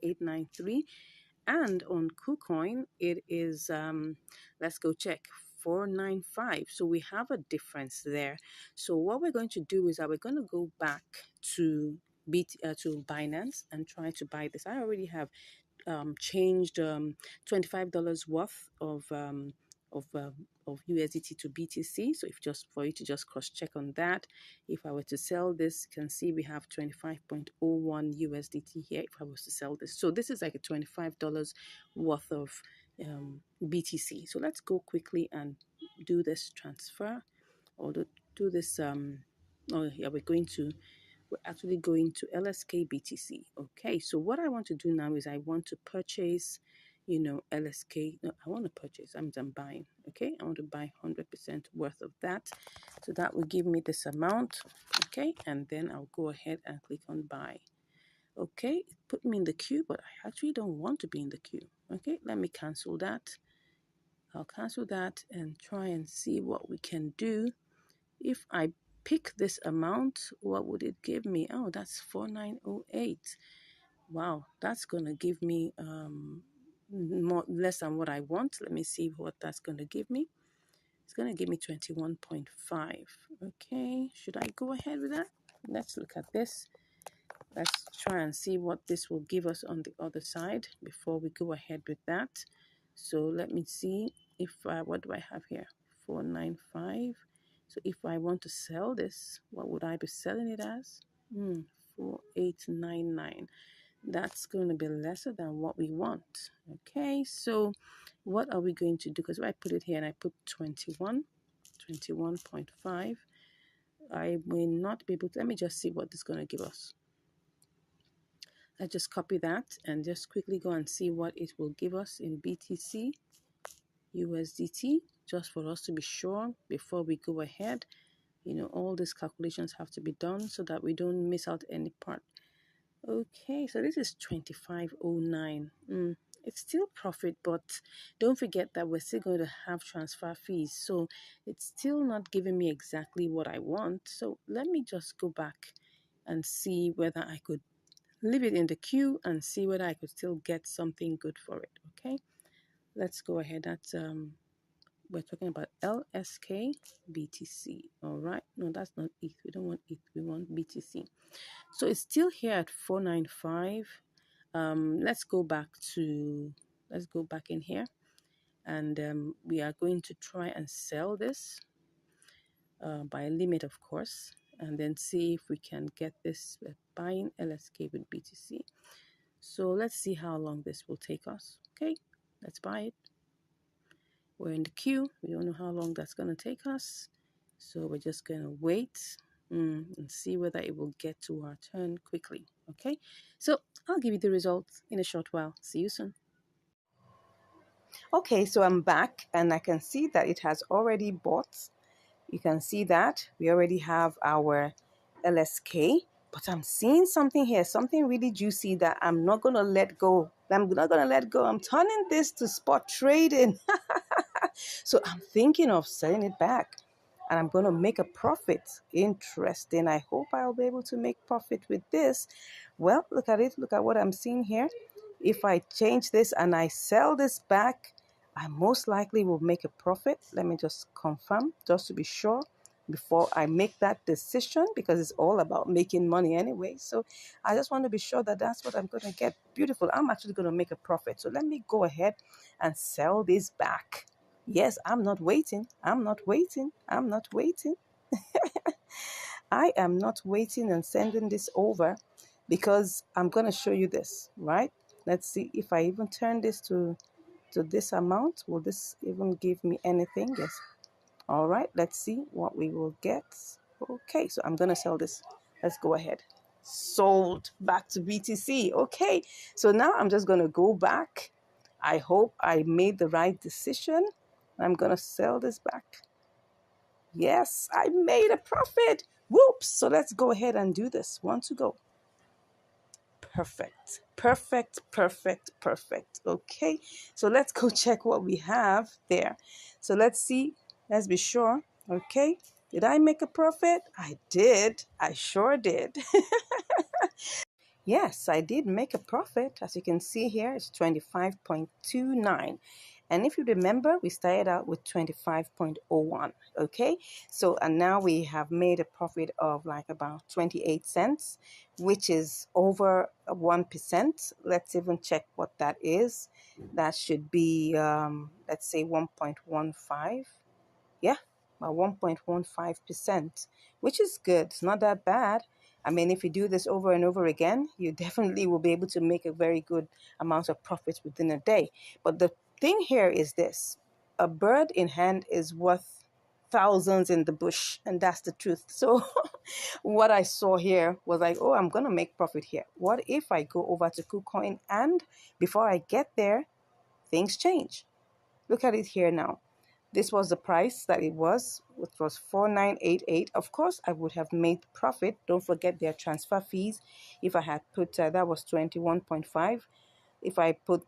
4.893, and on KuCoin it is let's go check, 495. So we have a difference there. So what we're going to do is that we're going to go back to to Binance and try to buy this. I already have changed $25 worth of of USDT to BTC. So if just for you to just cross check on that, if I were to sell this, you can see we have 25.01 USDT here. If I was to sell this, so this is like a $25 worth of BTC. So let's go quickly and do this transfer, or do this. Oh yeah, we're actually going to LSK BTC. Okay, so what I want to do now is I want to purchase, LSK. No, I want to purchase. I'm buying. Okay, I want to buy 100% worth of that. So that will give me this amount. Okay, and then I'll go ahead and click on buy. Okay, it put me in the queue, but I actually don't want to be in the queue. Okay, let me cancel that. I'll cancel that and try and see what we can do. If I pick this amount, what would it give me? Oh, that's 4908. Wow, that's gonna give me less than what I want. Let me see what that's gonna give me. It's gonna give me 21.5. Okay, should I go ahead with that? Let's look at this. Let's try and see what this will give us on the other side before we go ahead with that. So let me see if what do I have here? 495. So if I want to sell this, what would I be selling it as? 4899. That's going to be lesser than what we want. Okay, so what are we going to do? Because if I put it here and I put 21.5, I may not be able to. Let me just see what this is going to give us. I just copy that and just quickly go and see what it will give us in BTC, USDT, just for us to be sure before we go ahead. All these calculations have to be done so that we don't miss out any part. Okay, so this is 2509. It's still profit, but don't forget that we're still going to have transfer fees. So it's still not giving me exactly what I want. So let me just go back and see whether I could leave it in the queue and see whether I could still get something good for it. Okay, let's go ahead. That's we're talking about LSK BTC. All right, no, that's not ETH. We don't want ETH, we want BTC. So it's still here at 495. Let's go back in here, and we are going to try and sell this by limit, of course, and then see if we can get this buying LSK with BTC. So let's see how long this will take us. Okay, let's buy it. We're in the queue. We don't know how long that's going to take us. So we're just going to wait and see whether it will get to our turn quickly. Okay, so I'll give you the results in a short while. See you soon. Okay, so I'm back and I can see that it has already bought. You can see that we already have our LSK, but I'm seeing something here, something really juicy that I'm not going to let go. I'm not going to let go. I'm turning this to spot trading. So I'm thinking of selling it back and I'm going to make a profit. Interesting. I hope I'll be able to make profit with this. Well, look at it. Look at what I'm seeing here. If I change this and I sell this back, I most likely will make a profit. Let me just confirm just to be sure before I make that decision, because it's all about making money anyway. So I just want to be sure that that's what I'm going to get. Beautiful. I'm actually going to make a profit. So let me go ahead and sell this back. Yes, I'm not waiting. I'm not waiting. I'm not waiting. I am not waiting and sending this over because I'm going to show you this, right? Let's see if I even turn this to this amount. Will this even give me anything? Yes. All right, let's see what we will get. Okay, so I'm going to sell this. Let's go ahead. Sold back to BTC. Okay, so now I'm just going to go back. I hope I made the right decision. I'm going to sell this back. Yes, I made a profit. Whoops. So let's go ahead and do this. One to go. Perfect. Perfect, perfect, perfect. Okay, so let's go check what we have there. So let's see. Let's be sure. Okay, did I make a profit? I did. I sure did. Yes, I did make a profit. As you can see here, it's 25.29. And if you remember, we started out with 25.01. Okay, so and now we have made a profit of like about 28 cents, which is over 1%. Let's even check what that is. That should be, let's say 1.15. Yeah, about 1.15%, which is good. It's not that bad. I mean, if you do this over and over again, you definitely will be able to make a very good amount of profits within a day. But the thing here is this: a bird in hand is worth thousands in the bush, and that's the truth. So what I saw here was like, oh, I'm going to make profit here. What if I go over to KuCoin and before I get there, things change? Look at it here now. This was the price that it was, which was 4988. Of course, I would have made profit. Don't forget their transfer fees. If I had put that was 21.5. If I put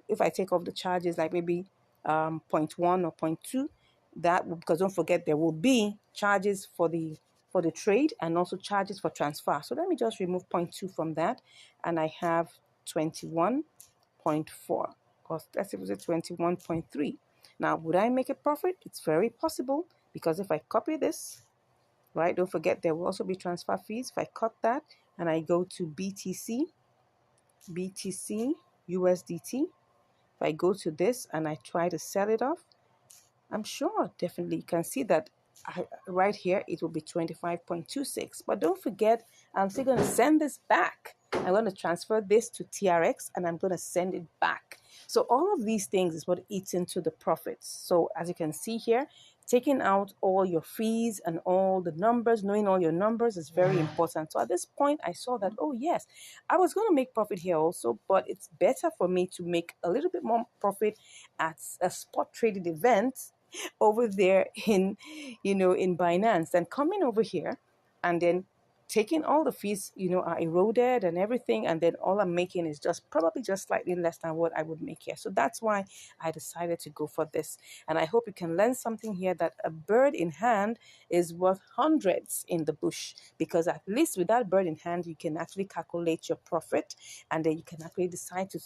if I take off the charges like maybe zero point 0.1 or zero point 0.2, that because don't forget there will be charges for the trade and also charges for transfer. So let me just remove 0.2 from that, and I have 21.4. Because let's say it was a 21.3. Now, would I make a profit? It's very possible, because if I copy this, right, don't forget there will also be transfer fees. If I cut that and I go to BTC, USDT, if I go to this and I try to sell it off, I'm sure definitely you can see that right here it will be 25.26. But don't forget, I'm still going to send this back. I'm going to transfer this to TRX and I'm going to send it back. So all of these things is what eats into the profits. So as you can see here, taking out all your fees and all the numbers, knowing all your numbers is very important. So at this point, I saw that, oh yes, I was going to make profit here also, but it's better for me to make a little bit more profit at a spot traded event over there in Binance than coming over here and then taking all the fees, are eroded and everything, and then all I'm making is probably just slightly less than what I would make here. So that's why I decided to go for this. And I hope you can learn something here, that a bird in hand is worth hundreds in the bush, because at least with that bird in hand, you can actually calculate your profit, and then you can actually decide to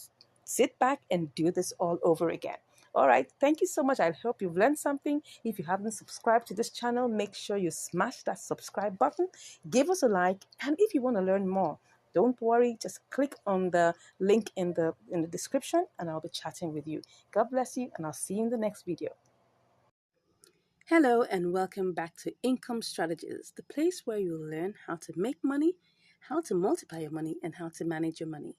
sit back and do this all over again. All right, thank you so much. I hope you've learned something. If you haven't subscribed to this channel, make sure you smash that subscribe button, give us a like, and if you want to learn more, don't worry, just click on the link in the description and I'll be chatting with you. God bless you, and I'll see you in the next video. Hello and welcome back to Income Strategies, the place where you'll learn how to make money, how to multiply your money, and how to manage your money.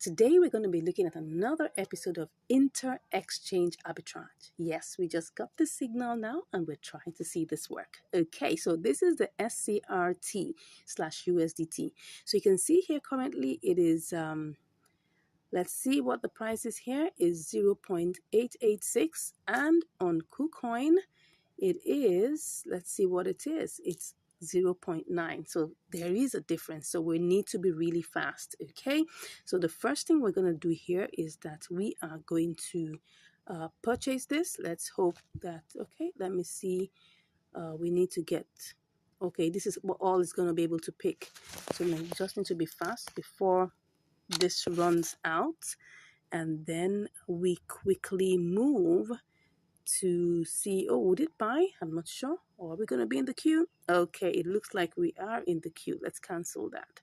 Today, we're going to be looking at another episode of inter-exchange arbitrage. Yes, we just got the signal now, and we're trying to see this work. Okay, so this is the SCRT/USDT. So you can see here currently it is, let's see what the price is here, is 0.886. And on KuCoin, it is, let's see what it is. It's 0.9. So there is a difference. So we need to be really fast. Okay. So the first thing we're going to do here is that we are going to purchase this. Let's hope that, okay, let me see. We need to get, okay, this is what all is going to be able to pick. So we just need to be fast before this runs out. And then we quickly move to see, oh, would it buy? I'm not sure. Or are we going to be in the queue? Okay, it looks like we are in the queue. Let's cancel that.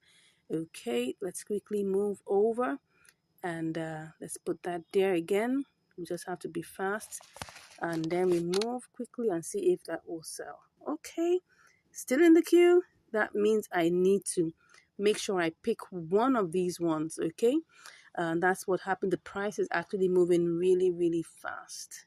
Okay, let's quickly move over and let's put that there again. We just have to be fast, and then we move quickly and see if that will sell. Okay, still in the queue. That means I need to make sure I pick one of these ones. Okay, and that's what happened. The price is actually moving really, really fast.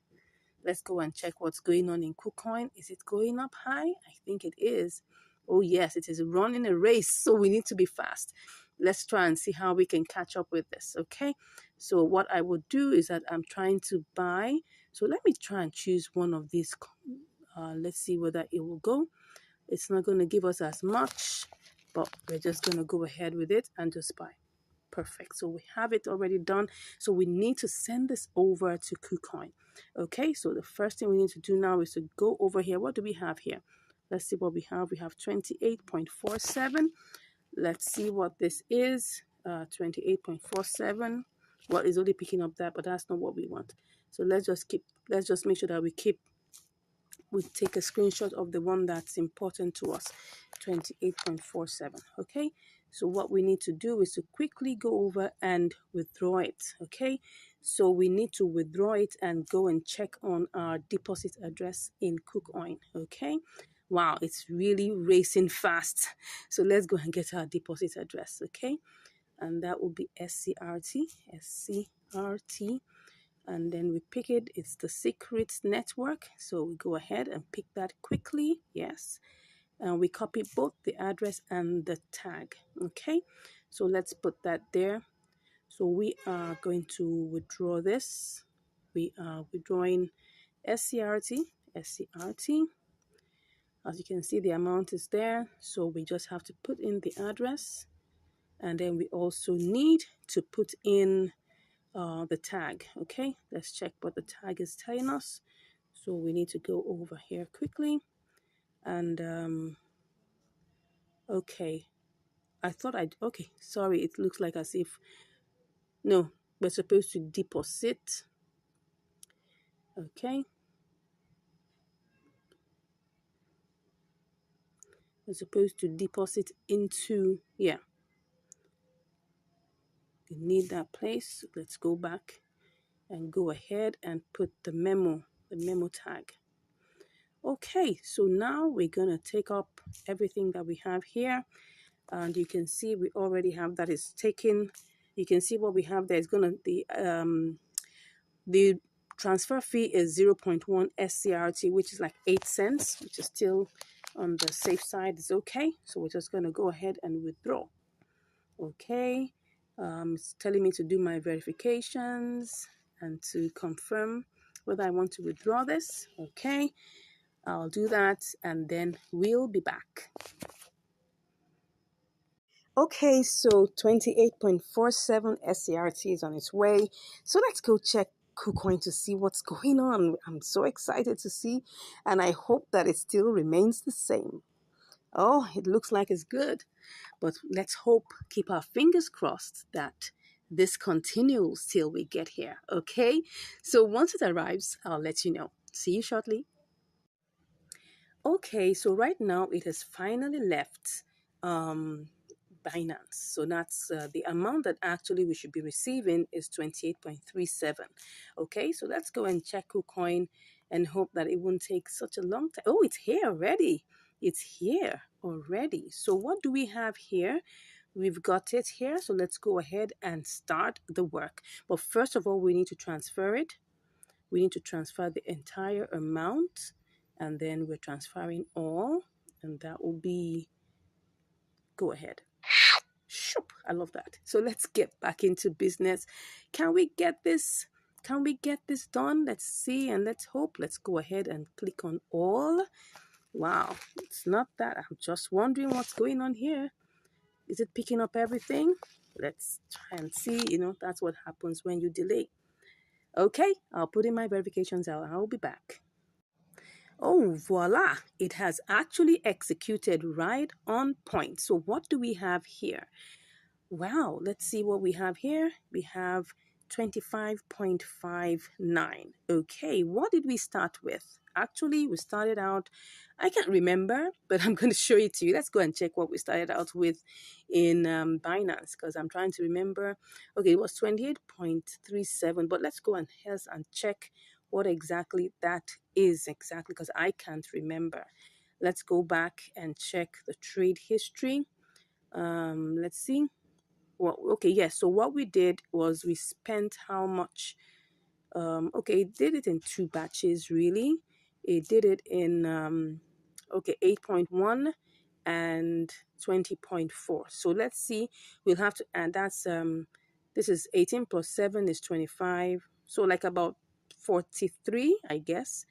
Let's go and check what's going on in KuCoin. Is it going up high? I think it is. Oh yes, it is running a race, so we need to be fast. Let's try and see how we can catch up with this, okay? So what I would do is that I'm trying to buy. So let me try and choose one of these. Let's see whether it will go. It's not going to give us as much, but we're just going to go ahead with it and just buy. Perfect. So we have it already done. So we need to send this over to KuCoin. Okay, so the first thing we need to do now is to go over here. What do we have here? Let's see what we have. We have 28.47. Let's see what this is. 28.47. Well, it's only picking up that, but that's not what we want. So let's just make sure that we take a screenshot of the one that's important to us, 28.47. Okay, so what we need to do is to quickly go over and withdraw it. Okay, so we need to withdraw it and go and check on our deposit address in KuCoin. Okay, wow, it's really racing fast. So let's go and get our deposit address. Okay, and that will be SCRT, and then we pick it. It's the secret network, so we go ahead and pick that quickly. Yes, and we copy both the address and the tag. Okay, so let's put that there. So we are going to withdraw this. We are withdrawing SCRT. As you can see, the amount is there, so we just have to put in the address, and then we also need to put in the tag. Okay, let's check what the tag is telling us. So we need to go over here quickly, and okay, okay, sorry, it looks like as if, no, we're supposed to deposit. Okay, we're supposed to deposit into, yeah, we need that place. Let's go back and go ahead and put the memo tag. Okay, so now we're gonna take up everything that we have here, and you can see we already have that is taken. You can see what we have there is gonna the transfer fee is 0.1 SCRT, which is like 8 cents, which is still on the safe side. It's okay. So we're just gonna go ahead and withdraw. Okay, it's telling me to do my verifications and to confirm whether I want to withdraw this. Okay, I'll do that and then we'll be back. Okay, so 28.47 SCRT is on its way. So let's go check KuCoin to see what's going on. I'm so excited to see, and I hope that it still remains the same. Oh, it looks like it's good, but let's hope, keep our fingers crossed that this continues till we get here. Okay, so once it arrives, I'll let you know. See you shortly. Okay, so right now it has finally left Binance. So that's the amount that actually we should be receiving is 28.37. Okay, so let's go and check KuCoin and hope that it won't take such a long time. Oh, it's here already. It's here already. So what do we have here? We've got it here. So let's go ahead and start the work. But first of all, we need to transfer it. We need to transfer the entire amount, and then we're transferring all, and that will be, go ahead. Shoop, I love that. So let's get back into business. Can we get this? Can we get this done? Let's see and let's hope. Let's go ahead and click on all. Wow, it's not that. I'm just wondering what's going on here. Is it picking up everything? Let's try and see. That's what happens when you delay. Okay, I'll put in my verifications out. I'll be back. Oh, voila. It has actually executed right on point. So what do we have here? Wow, let's see what we have here. We have 25.59. Okay, what did we start with? Actually, we started out, I can't remember, but I'm going to show it to you. Let's go and check what we started out with in Binance, because I'm trying to remember. Okay, it was 28.37, but let's go and check what exactly that is exactly, because I can't remember. Let's go back and check the trade history. Let's see. Well, okay, yes. So what we did was we spent how much? Okay, it did it in 2 batches, really. It did it in, okay, 8.1 and 20.4. So let's see. We'll have to, and that's, this is 18 plus 7 is 25. So like about 43, I guess.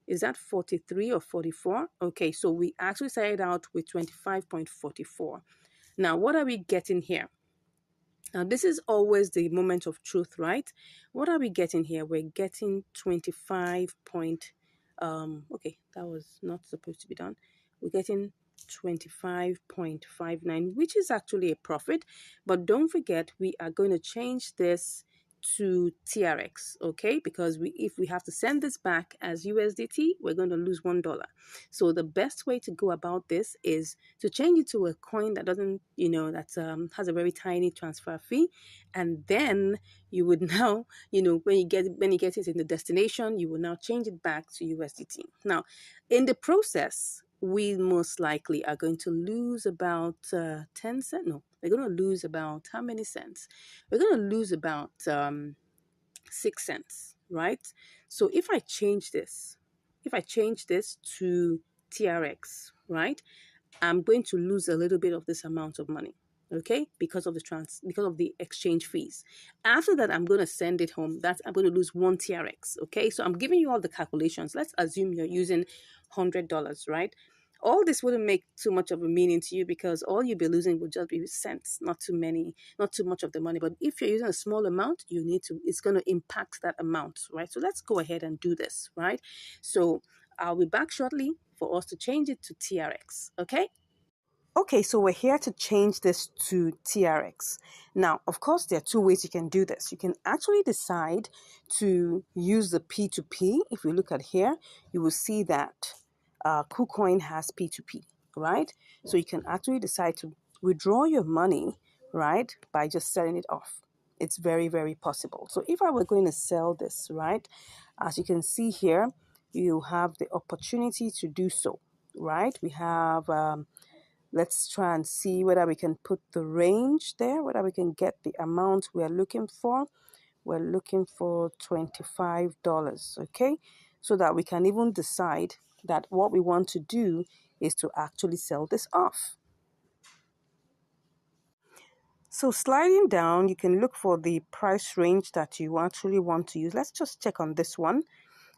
Is that 43 or 44? Okay, so we actually started out with 25.44. Now, what are we getting here? Now, this is always the moment of truth, right? What are we getting here? We're getting 25 point, okay, that was not supposed to be done. We're getting 25.59, which is actually a profit. But don't forget, we are going to change this to TRX, okay? Because if we have to send this back as USDT, we're going to lose $1. So the best way to go about this is to change it to a coin that doesn't, that has a very tiny transfer fee, and then you would now, when you get it in the destination, you will now change it back to USDT. Now, in the process, we most likely are going to lose about 10 cents. No, we're going to lose about how many cents? We're going to lose about 6 cents, right? So if I change this to TRX, right, I'm going to lose a little bit of this amount of money, okay, because of the exchange fees. After that, I'm going to send it home. I'm going to lose 1 TRX, okay? So I'm giving you all the calculations. Let's assume you're using $100, right? All this wouldn't make too much of a meaning to you because all you'll be losing would just be cents, not too much of the money. But if you're using a small amount, it's going to impact that amount, right? So let's go ahead and do this, right? So I'll be back shortly for us to change it to TRX, okay? Okay, so we're here to change this to TRX. Now, of course, there are two ways you can do this. You can actually decide to use the P2P. If we look at here, you will see that KuCoin has P2P, right? So you can actually decide to withdraw your money, right, by just selling it off. It's very, very possible. So if I were going to sell this, right, as you can see here, you have the opportunity to do so, right? We have... let's try and see whether we can put the range there, whether we can get the amount we're looking for. We're looking for $25, okay? So that we can even decide that what we want to do is to actually sell this off. So sliding down, you can look for the price range that you actually want to use. Let's just check on this one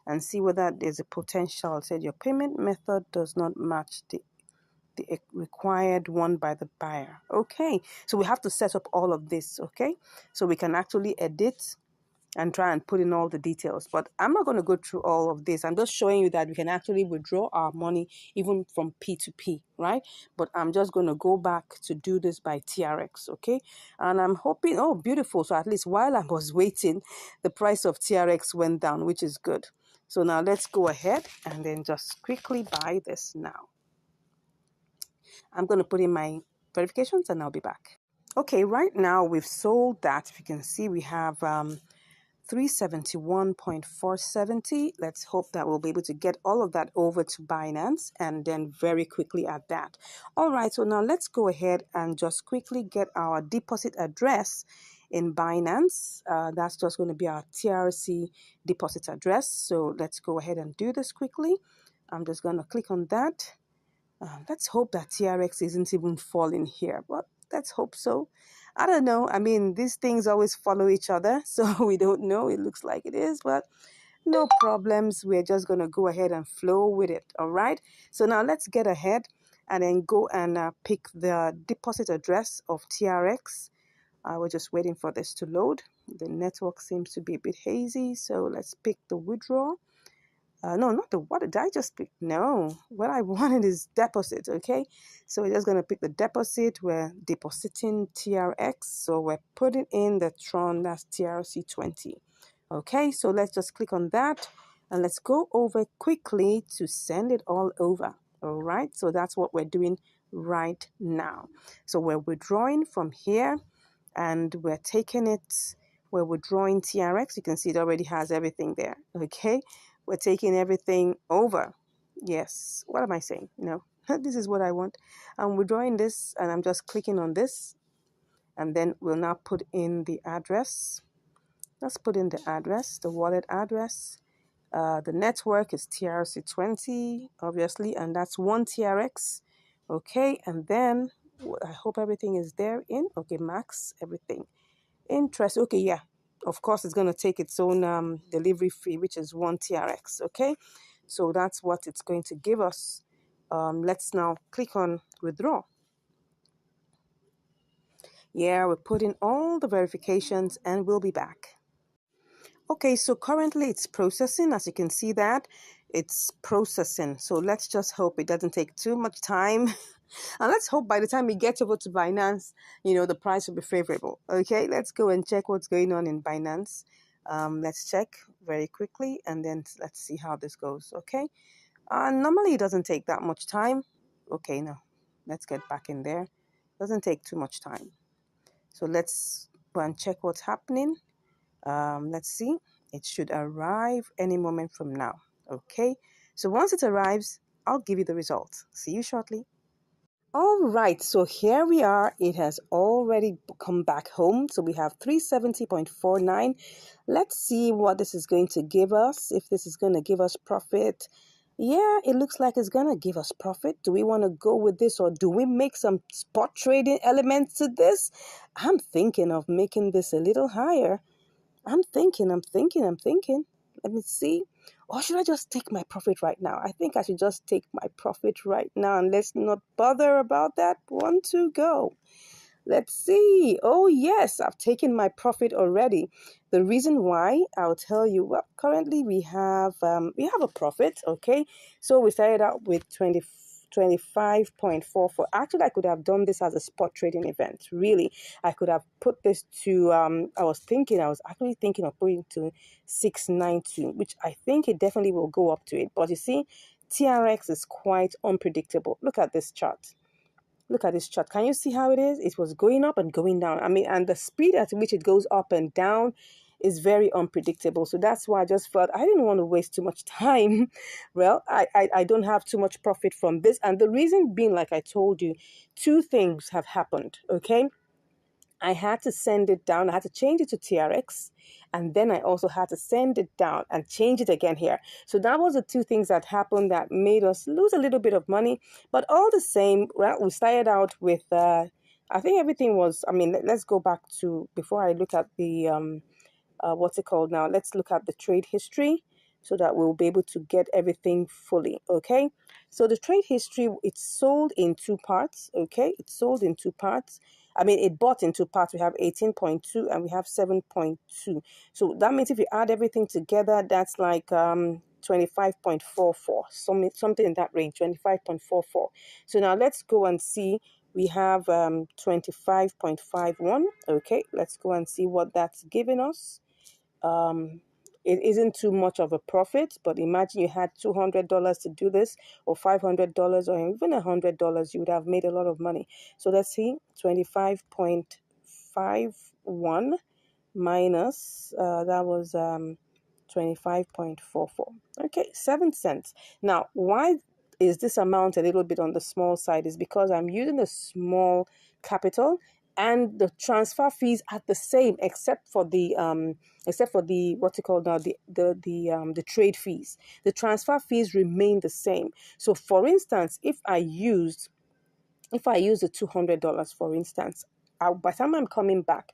and see whether there's a potential. It said your payment method does not match the required one by the buyer. Okay, so we have to set up all of this, okay? So we can actually edit and try and put in all the details. But I'm not going to go through all of this. I'm just showing you that we can actually withdraw our money even from P2P, right? But I'm just going to go back to do this by TRX, okay? And I'm hoping, oh, beautiful. So at least while I was waiting, the price of TRX went down, which is good. So now let's go ahead and then just quickly buy this now. I'm going to put in my verifications and I'll be back. Okay, right now we've sold that. If you can see, we have 371.470. Let's hope that we'll be able to get all of that over to Binance and then very quickly at that. All right, so now let's go ahead and just quickly get our deposit address in Binance. That's just going to be our TRC deposit address. So let's go ahead and do this quickly. I'm just going to click on that. Let's hope that TRX isn't even falling here, but let's hope so. I don't know. I mean, these things always follow each other, so we don't know. It looks like it is, but no problems. We're just going to go ahead and flow with it, all right? So now let's get ahead and then go and pick the deposit address of TRX. We're just waiting for this to load. The network seems to be a bit hazy, so let's pick the withdrawal. No, not the, what did I just pick? No, what I wanted is deposit, okay? So we're just going to pick the deposit. We're depositing TRX. So we're putting in the Tron, that's TRC20. Okay, so let's just click on that. And let's go over quickly to send it all over. All right, so that's what we're doing right now. So we're withdrawing from here and we're taking it, we're withdrawing TRX. You can see it already has everything there, okay? We're taking everything over. Yes. What am I saying? No. This is what I want. I'm withdrawing this and I'm just clicking on this. And then we'll now put in the address. Let's put in the address, the wallet address. The network is TRC20, obviously, and that's 1 TRX. Okay, and then I hope everything is there in. Okay, max, everything. Interest. Okay, yeah. Of course, it's going to take its own delivery fee, which is 1 TRX, okay? So that's what it's going to give us. Let's now click on withdraw. Yeah, we're putting all the verifications and we'll be back. Okay, so currently it's processing. As you can see that, it's processing. So let's just hope it doesn't take too much time. And let's hope by the time we get over to Binance, the price will be favorable. Okay, let's go and check what's going on in Binance. Let's check very quickly and then let's see how this goes. Okay. Normally it doesn't take that much time. Okay, no, let's get back in there. Doesn't take too much time. So let's go and check what's happening. Let's see. It should arrive any moment from now. Okay. So once it arrives, I'll give you the results. See you shortly. All right, so here we are. It has already come back home. So we have 370.49. Let's see what this is going to give us, if this is going to give us profit. Yeah, it looks like it's going to give us profit. Do we want to go with this, or do we make some spot trading elements to this? I'm thinking of making this a little higher. I'm thinking. Let me see. Or should I just take my profit right now? I think I should just take my profit right now and let's not bother about that. 1, 2, go. Let's see. Oh, yes, I've taken my profit already. The reason why, I'll tell you. Well, currently we have a profit, okay? So we started out with 25.44. Actually, I could have done this as a spot trading event. Really, I could have put this to, I was actually thinking of putting to 692, which I think it definitely will go up to it. But you see, TRX is quite unpredictable. Look at this chart. Look at this chart. Can you see how it is? It was going up and going down. I mean, and the speed at which it goes up and down is very unpredictable. So that's why I just felt I didn't want to waste too much time. Well, I don't have too much profit from this. And the reason being, like I told you, two things have happened, okay? I had to send it down. I had to change it to TRX. And then I also had to send it down and change it again here. So that was the two things that happened that made us lose a little bit of money. But all the same, well, we started out with, I think everything was, let's go back to, before I look at the, what's it called now? Let's look at the trade history so that we'll be able to get everything fully, okay? So the trade history, it's sold in two parts, okay? It's sold in two parts. It bought in two parts. We have 18.2 and we have 7.2. So that means if you add everything together, that's like 25.44, something in that range, 25.44. So now let's go and see. We have 25.51. Okay, let's go and see what that's giving us. It isn't too much of a profit, but imagine you had $200 to do this, or $500, or even $100, you would have made a lot of money. So let's see, 25.51 minus, that was 25.44. Okay, 7 cents. Now, why is this amount a little bit on the small side? Is because I'm using a small capital, and the transfer fees are the same except for the what's it called now, the trade fees. The transfer fees remain the same. So for instance, if I use the $200, for instance, by the time I'm coming back,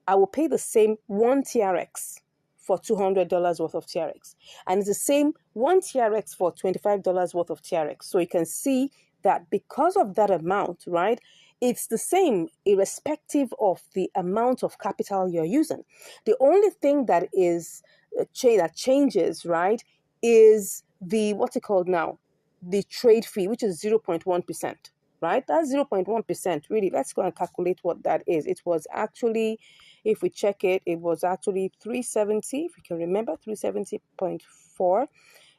I will pay the same 1 TRX for $200 worth of TRX. And it's the same 1 TRX for $25 worth of TRX. So you can see that because of that amount, right, it's the same irrespective of the amount of capital you're using. The only thing that is that changes, right, is the, what's it called now, the trade fee, which is 0.1%. Right? That's 0.1%. Really, let's go and calculate what that is. It was actually, if we check it, it was actually 370, if you can remember, 370.4.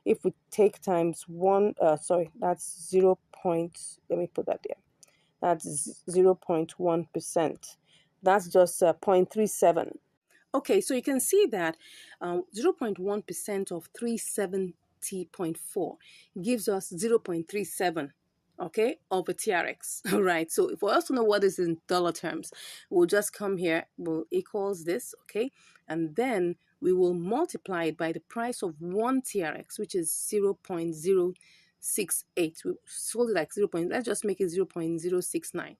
If we take times one, that's 0. Let me put that there. That's 0.1%. That's just 0.37. Okay, so you can see that 0.1% of 370.4 gives us 0.37, okay, of a TRX. All right, so for us to know what is in dollar terms, we'll just come here, we'll equals this, okay, and then we will multiply it by the price of 1 TRX, which is 0.068. We sold it like let's just make it 0.069,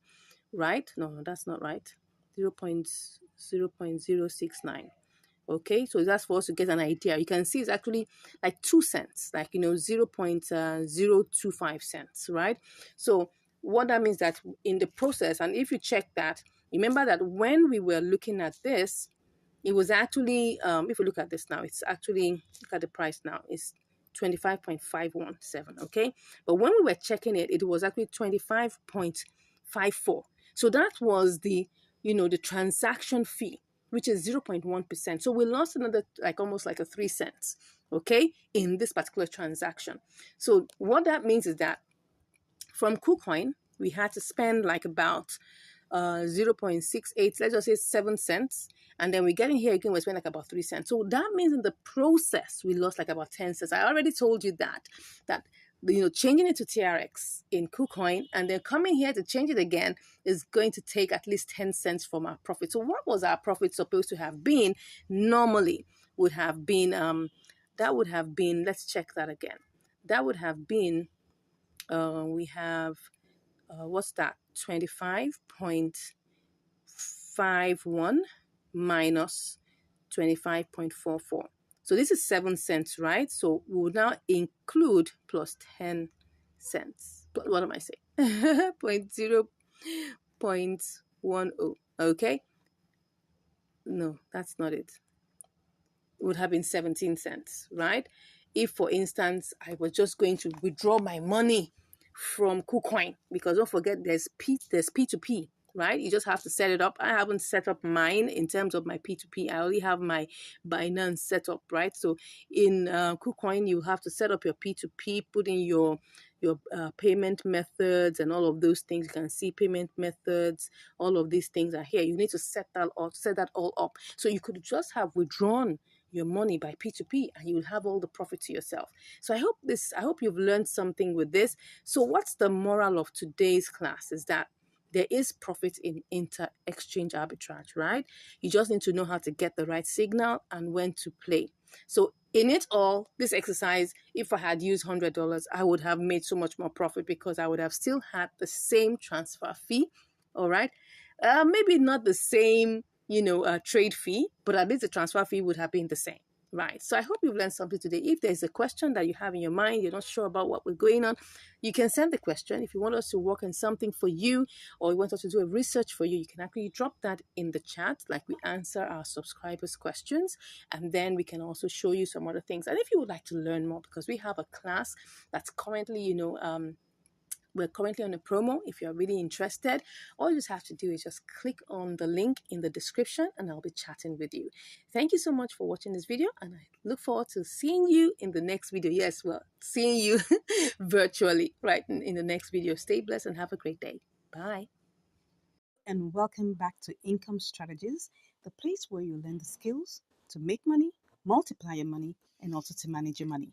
right? No, that's not right. 0.069. Okay, so that's for us to get an idea. You can see it's actually like 2 cents, like 0.025 cents, right? So what that means that in the process, and if you check that, remember that when we were looking at this, it was actually if you look at this now, it's actually, look at the price now, it's 25.517, okay? But when we were checking it, it was actually 25.54. So that was the, the transaction fee, which is 0.1%. So we lost another, like almost like a 3 cents, okay, in this particular transaction. So what that means is that from KuCoin, we had to spend like about 0.68, let's just say 7 cents. And then we get in here again, we spend like about 3 cents. So that means in the process, we lost like about 10 cents. I already told you that changing it to TRX in KuCoin and then coming here to change it again is going to take at least 10 cents from our profit. So what was our profit supposed to have been? Normally would have been, that would have been, let's check that again. That would have been, we have, what's that? 25.51 minus 25.44. So this is 7 cents, right? So we would now include plus 10 cents. What am I saying? 0.10. Okay. No, that's not it. It would have been 17 cents, right? If, for instance, I was just going to withdraw my money from KuCoin, because don't forget there's P2P, right? You just have to set it up. I haven't set up mine in terms of my P2P. I only have my Binance set up, right? So in KuCoin, you have to set up your P2P, put in your payment methods and all of those things. You can see payment methods. All of these things are here. You need to set that all up. So you could just have withdrawn your money by P2P and you will have all the profit to yourself. So I hope you've learned something with this. So what's the moral of today's class is that there is profit in inter-exchange arbitrage, right? You just need to know how to get the right signal and when to play. So in it all, this exercise, if I had used $100, I would have made so much more profit because I would have still had the same transfer fee, all right? Maybe not the same trade fee, but at least the transfer fee would have been the same, right? So I hope you've learned something today. If there's a question that you have in your mind, you're not sure about what we're going on, you can send the question. If you want us to work on something for you or you want us to do a research for you, you can actually drop that in the chat, like we answer our subscribers' questions, and then we can also show you some other things. And if you would like to learn more, because we have a class that's currently, we're currently on a promo. If you're really interested, all you just have to do is just click on the link in the description and I'll be chatting with you. Thank you so much for watching this video and I look forward to seeing you in the next video. Yes, well, seeing you virtually right in the next video. Stay blessed and have a great day. Bye. And welcome back to Income Strategies, the place where you learn the skills to make money, multiply your money, and also to manage your money.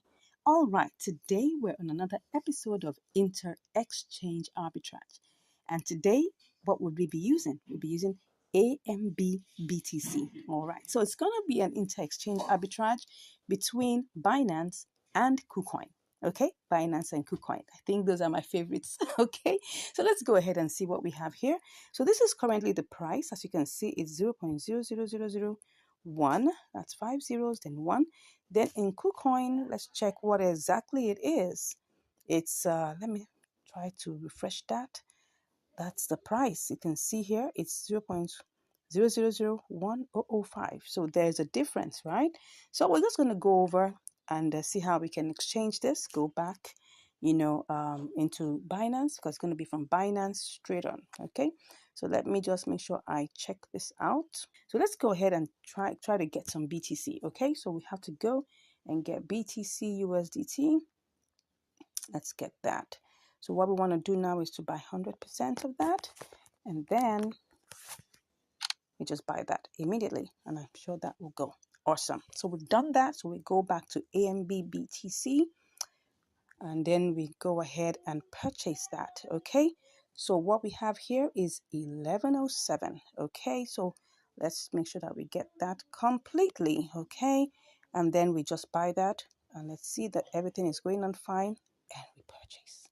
All right, today we're on another episode of Inter-Exchange Arbitrage. And today, what would we be using? We'll be using AMB BTC. All right, so it's going to be an inter-exchange arbitrage between Binance and KuCoin. Okay, Binance and KuCoin. I think those are my favorites. Okay, so let's go ahead and see what we have here. So this is currently the price. As you can see, it's 0.00001. That's 5 zeros, then 1. Then in KuCoin, let's check what exactly it is. It's, let me try to refresh that. That's the price. You can see here, it's 0.0001005. So there's a difference, right? So we're just going to go over and see how we can exchange this. Go back, into Binance because it's going to be from Binance straight on. Okay. So let me just make sure I check this out. So let's go ahead and try to get some BTC. Okay. So we have to go and get BTC USDT. Let's get that. So what we want to do now is to buy 100% of that. And then we just buy that immediately. And I'm sure that will go. Awesome. So we've done that. So we go back to AMB BTC. And then we go ahead and purchase that. Okay. So what we have here is 1107. Okay. So let's make sure that we get that completely. Okay. And then we just buy that. And let's see that everything is going on fine. And we purchase.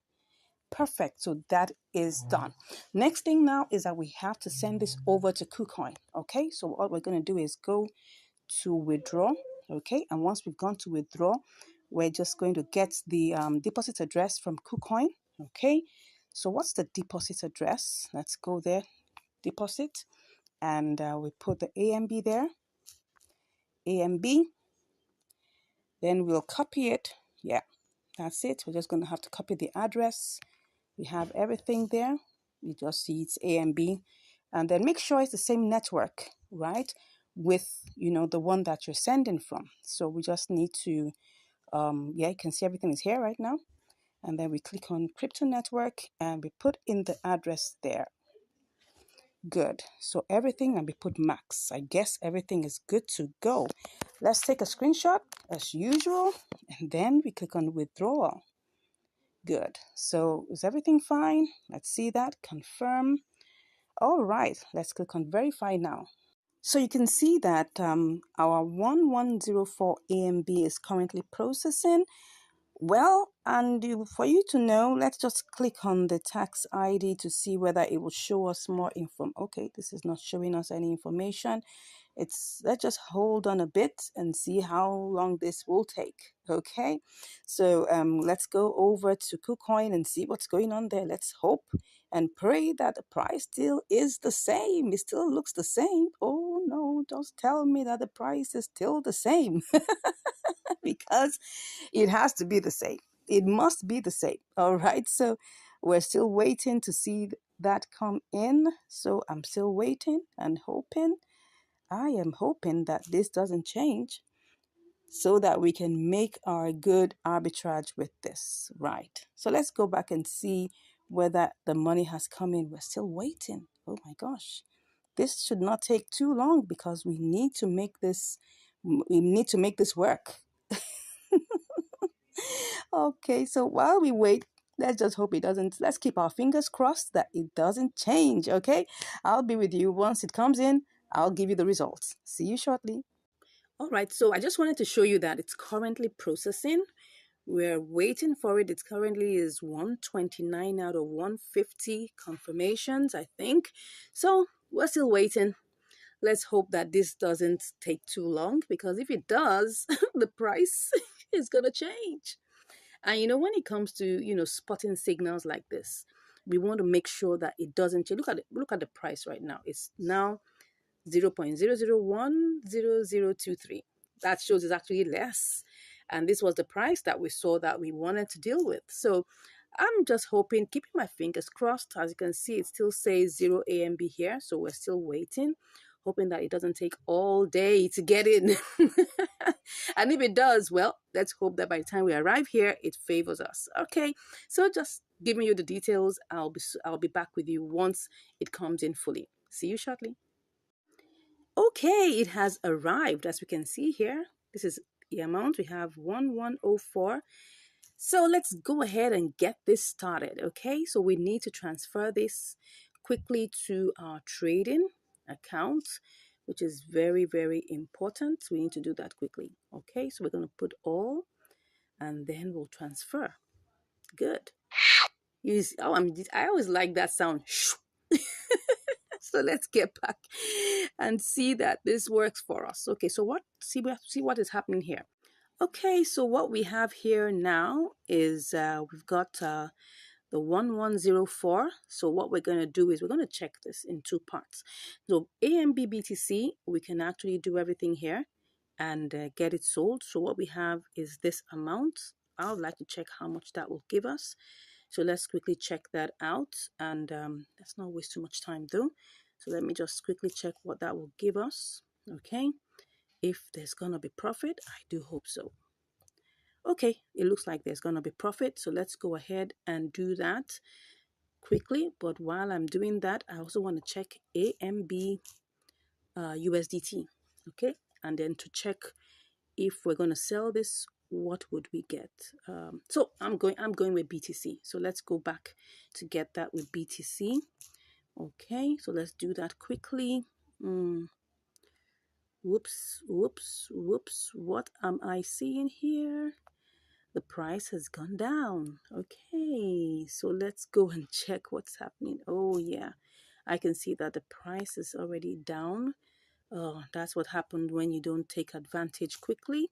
Perfect. So that is done. Next thing now is that we have to send this over to KuCoin. Okay. So what we're going to do is go to withdraw. Okay. And once we've gone to withdraw, we're just going to get the deposit address from KuCoin. Okay. So what's the deposit address? Let's go there. Deposit. And we put the AMB there. AMB. Then we'll copy it yeah, that's it. We're just going to have to copy the address. We have everything there. You just see it's A and B. And then make sure it's the same network, right? With, the one that you're sending from. So we just need to, yeah, you can see everything is here right now. And then we click on crypto network and we put in the address there. Good. So everything, and we put max. I guess everything is good to go. Let's take a screenshot as usual. And then we click on withdrawal. Good. So is everything fine? Let's see that. Confirm. All right. Let's click on verify now. So you can see that our 1104 AMB is currently processing. Well, and for you to know, let's just click on the tax ID to see whether it will show us more info. Okay, this is not showing us any information. Let's just hold on a bit and see how long this will take. Okay, so let's go over to KuCoin and see what's going on there. Let's hope and pray that the price still is the same. It still looks the same. Oh no, just tell me that the price is still the same. Because it has to be the same. It must be the same. All right. So we're still waiting to see that come in. So I'm still waiting and hoping. I am hoping that this doesn't change so that we can make our good arbitrage with this. Right. So let's go back and see whether the money has come in. We're still waiting. Oh my gosh. This should not take too long because we need to make this work. Okay, so while we wait, let's just hope it doesn't. Let's keep our fingers crossed that it doesn't change. Okay, I'll be with you once it comes in. I'll give you the results. See you shortly. All right, so I just wanted to show you that it's currently processing. We're waiting for it. It currently is 129 out of 150 confirmations, I think. So we're still waiting. Let's hope that this doesn't take too long, because if it does, the price is going to change. And when it comes to, spotting signals like this, we want to make sure that it doesn't change. Look at the price right now. It's now 0.00100023. That shows it's actually less. And this was the price that we saw that we wanted to deal with. So I'm just hoping, keeping my fingers crossed. As you can see, it still says 0 AMB here. So we're still waiting, hoping that it doesn't take all day to get in. And if it does, well, let's hope that by the time we arrive here, it favors us. Okay, so just giving you the details. I'll be back with you once it comes in fully. See you shortly. Okay, it has arrived. As we can see here, this is the amount. We have 1104. So let's go ahead and get this started. Okay, so we need to transfer this quickly to our trading account, which is very, very important. We need to do that quickly. Okay, so we're going to put all, and then we'll transfer. Good. I always like that sound. So let's get back and see that this works for us. Okay, so see what is happening here. Okay, so what we have here now is we've got the 1104. So what we're going to do is we're going to check this in two parts. So AMB BTC, we can actually do everything here and get it sold. So what we have is this amount. I would like to check how much that will give us. So let's quickly check that out, and let's not waste too much time though. So let me just quickly check what that will give us. Okay, if there's gonna be profit, I do hope so. Okay, it looks like there's gonna be profit, so let's go ahead and do that quickly. But while I'm doing that, I also want to check AMB USDT. Okay, and then to check if we're going to sell this, what would we get? So I'm going with BTC. So let's go back to get that with BTC. Okay, so let's do that quickly. Whoops. What am I seeing here? The price has gone down. Okay, so let's go and check what's happening. Oh yeah, I can see that the price is already down. That's what happened when you don't take advantage quickly.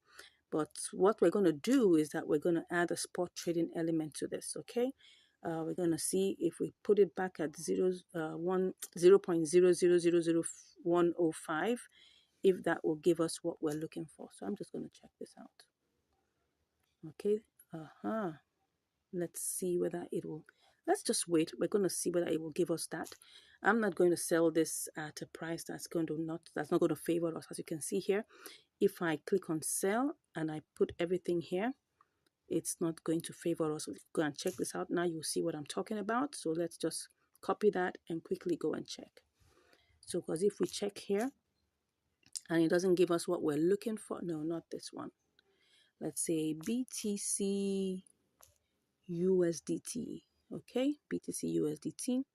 But what we're going to do is that we're going to add a spot trading element to this. Okay, we're going to see if we put it back at 0.00000105, if that will give us what we're looking for. So I'm just going to check this out. Okay, Let's see whether it will. Let's just wait. We're going to see whether it will give us that. I'm not going to sell this at a price that's not going to favor us. As you can see here, if I click on sell and I put everything here, it's not going to favor us. Go and check this out. Now you'll see what I'm talking about. So let's just copy that and quickly go and check. So because if we check here and it doesn't give us what we're looking for, no, not this one. Let's say BTC USDT. Okay, BTC USDT.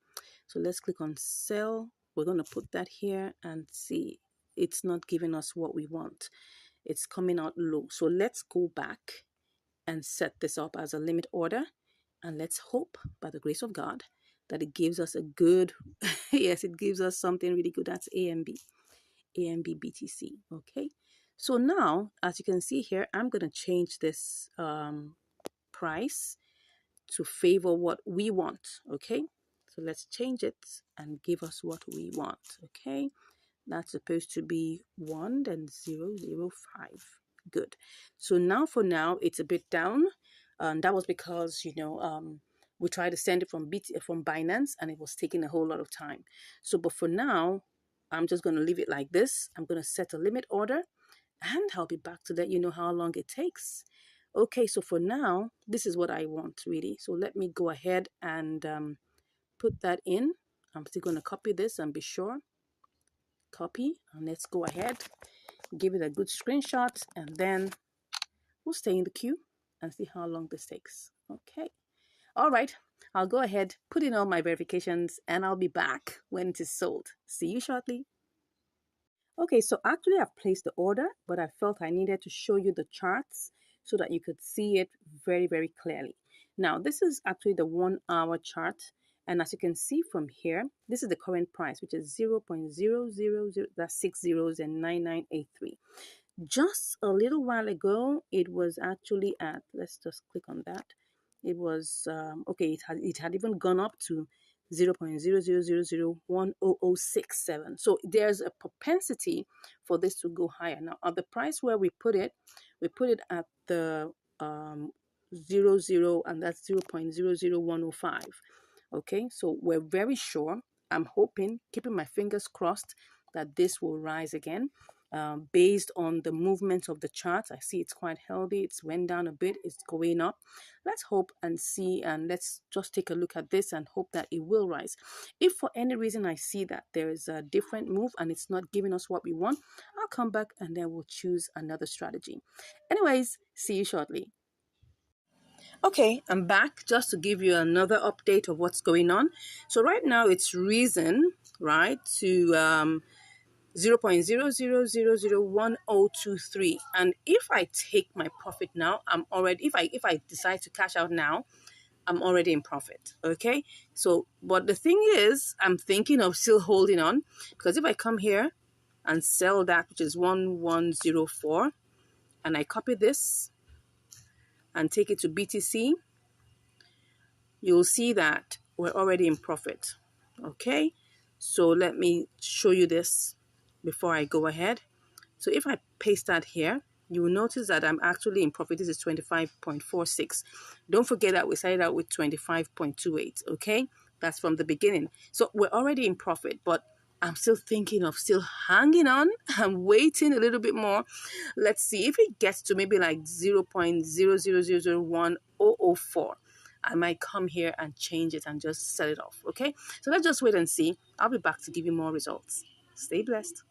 So let's click on sell. We're going to put that here and see it's not giving us what we want. It's coming out low. So let's go back and set this up as a limit order. And let's hope by the grace of God that it gives us a good, yes, it gives us something really good. That's AMB BTC. Okay. So now, as you can see here, I'm going to change this price to favor what we want. Okay. So let's change it and give us what we want. Okay. That's supposed to be 1 and 005. Good. So now for now, it's a bit down. And that was because, we tried to send it from Binance and it was taking a whole lot of time. So, but for now, I'm just going to leave it like this. I'm going to set a limit order and I'll be back to let you know how long it takes. Okay, so for now, this is what I want really. So let me go ahead and put that in. I'm still going to copy this and be sure. Copy, and let's go ahead, give it a good screenshot, and then we'll stay in the queue and see how long this takes. Okay. All right. I'll go ahead, put in all my verifications, and I'll be back when it is sold. See you shortly. Okay, so actually I've placed the order, but I felt I needed to show you the charts so that you could see it very, very clearly. Now, this is actually the 1 hour chart. And as you can see from here, this is the current price, which is 0.000, that's 6 zeros and 9983. Just a little while ago, it was actually at, let's just click on that. It was, okay, it had even gone up to 0.000010067. So there's a propensity for this to go higher. Now, at the price where we put it at the 00, and that's 0.00105. Okay, so we're very sure. I'm hoping, keeping my fingers crossed, that this will rise again. Based on the movement of the chart, I see it's quite healthy. It's went down a bit. It's going up. Let's hope and see, and let's just take a look at this and hope that it will rise. If for any reason I see that there is a different move and it's not giving us what we want, I'll come back and then we'll choose another strategy. Anyways, see you shortly. Okay, I'm back just to give you another update of what's going on. So right now it's risen, right, to 0.0001023. And if I take my profit now, I'm already, if I decide to cash out now, I'm already in profit. Okay, so but the thing is, I'm thinking of still holding on, because if I come here and sell that, which is 1104, and I copy this and take it to BTC, you'll see that we're already in profit. Okay, so let me show you this before I go ahead. So if I paste that here, you will notice that I'm actually in profit. This is 25.46. Don't forget that we started out with 25.28. Okay, that's from the beginning. So we're already in profit, but I'm still thinking of still hanging on. I'm waiting a little bit more. Let's see if it gets to maybe like 0.0001004. I might come here and change it and just sell it off. Okay, so let's just wait and see. I'll be back to give you more results. Stay blessed.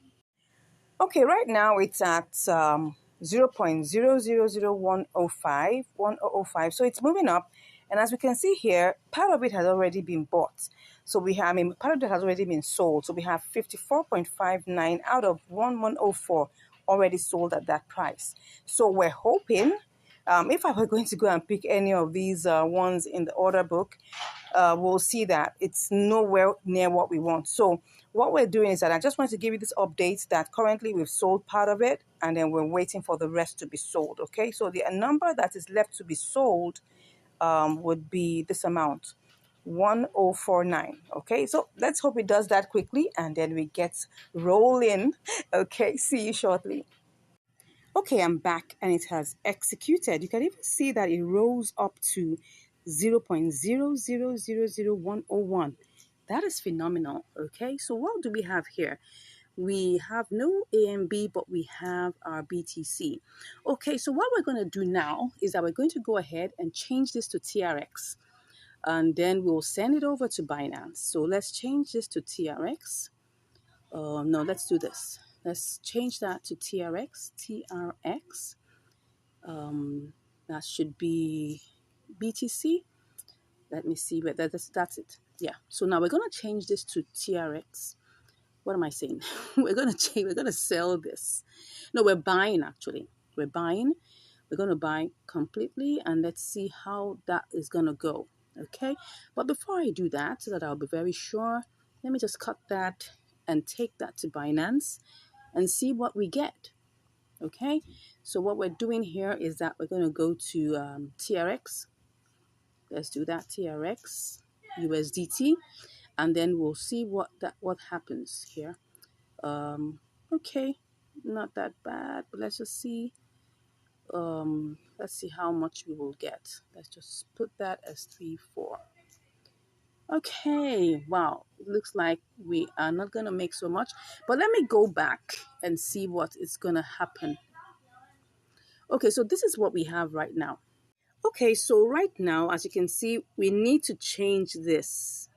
Okay, right now it's at 0.0001005. So it's moving up. And as we can see here, part of it has already been bought. So we have, part of it has already been sold. So we have 54.59 out of 1104 already sold at that price. So we're hoping, if I were going to go and pick any of these ones in the order book, we'll see that it's nowhere near what we want. So what we're doing is that I just want to give you this update that currently we've sold part of it and then we're waiting for the rest to be sold. Okay, so the number that is left to be sold would be this amount, 1049. Okay, so let's hope it does that quickly and then we get rolling. Okay, see you shortly. Okay, I'm back and it has executed. You can even see that it rose up to 0.0000101. That is phenomenal. Okay, so what do we have here? We have no AMB, but we have our BTC. Okay, so what we're going to do now is that we're going to go ahead and change this to TRX, and then we'll send it over to Binance. So let's change this to TRX. No, let's do this. Let's change that to TRX. TRX. That should be BTC. Let me see where that's it. Yeah. So now we're gonna change this to TRX. What am I saying? We're gonna change. We're gonna sell this. No, we're buying actually. We're buying. We're gonna buy completely, and let's see how that is gonna go. Okay. But before I do that, so that I'll be very sure, let me just cut that and take that to Binance and see what we get. Okay, so what we're doing here is that we're going to go to TRX. Let's do that, TRX USDT, and then we'll see what happens here. Okay, not that bad, but let's just see. Let's see how much we will get. Let's just put that as 3-4. Okay, wow, it looks like we are not going to make so much, but let me go back and see what is going to happen. Okay, so this is what we have right now. Okay, so right now, as you can see, we need to change this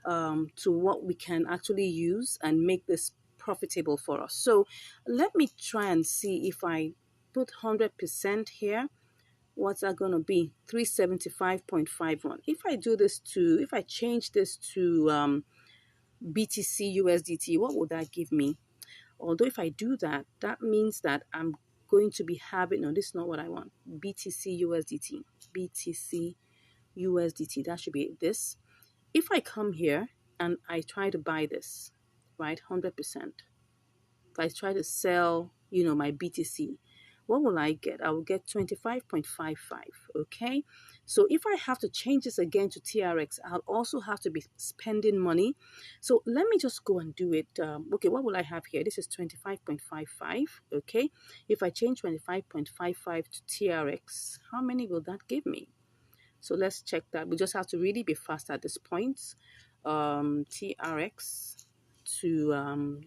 to what we can actually use and make this profitable for us. So let me try and see if I put 100% here, what's that going to be? 375.51. If I change this to BTC USDT, what would that give me? Although if I do that, that means that I'm going to be having, no, this is not what I want. BTC USDT, BTC USDT, that should be this. If I come here and I try to buy this, right, 100%, if I try to sell, my BTC, what will I get? I will get 25.55, okay? So if I have to change this again to TRX, I'll also have to be spending money. So let me just go and do it. Okay, what will I have here? This is 25.55, okay? If I change 25.55 to TRX, how many will that give me? So let's check that. We just have to really be fast at this point. TRX to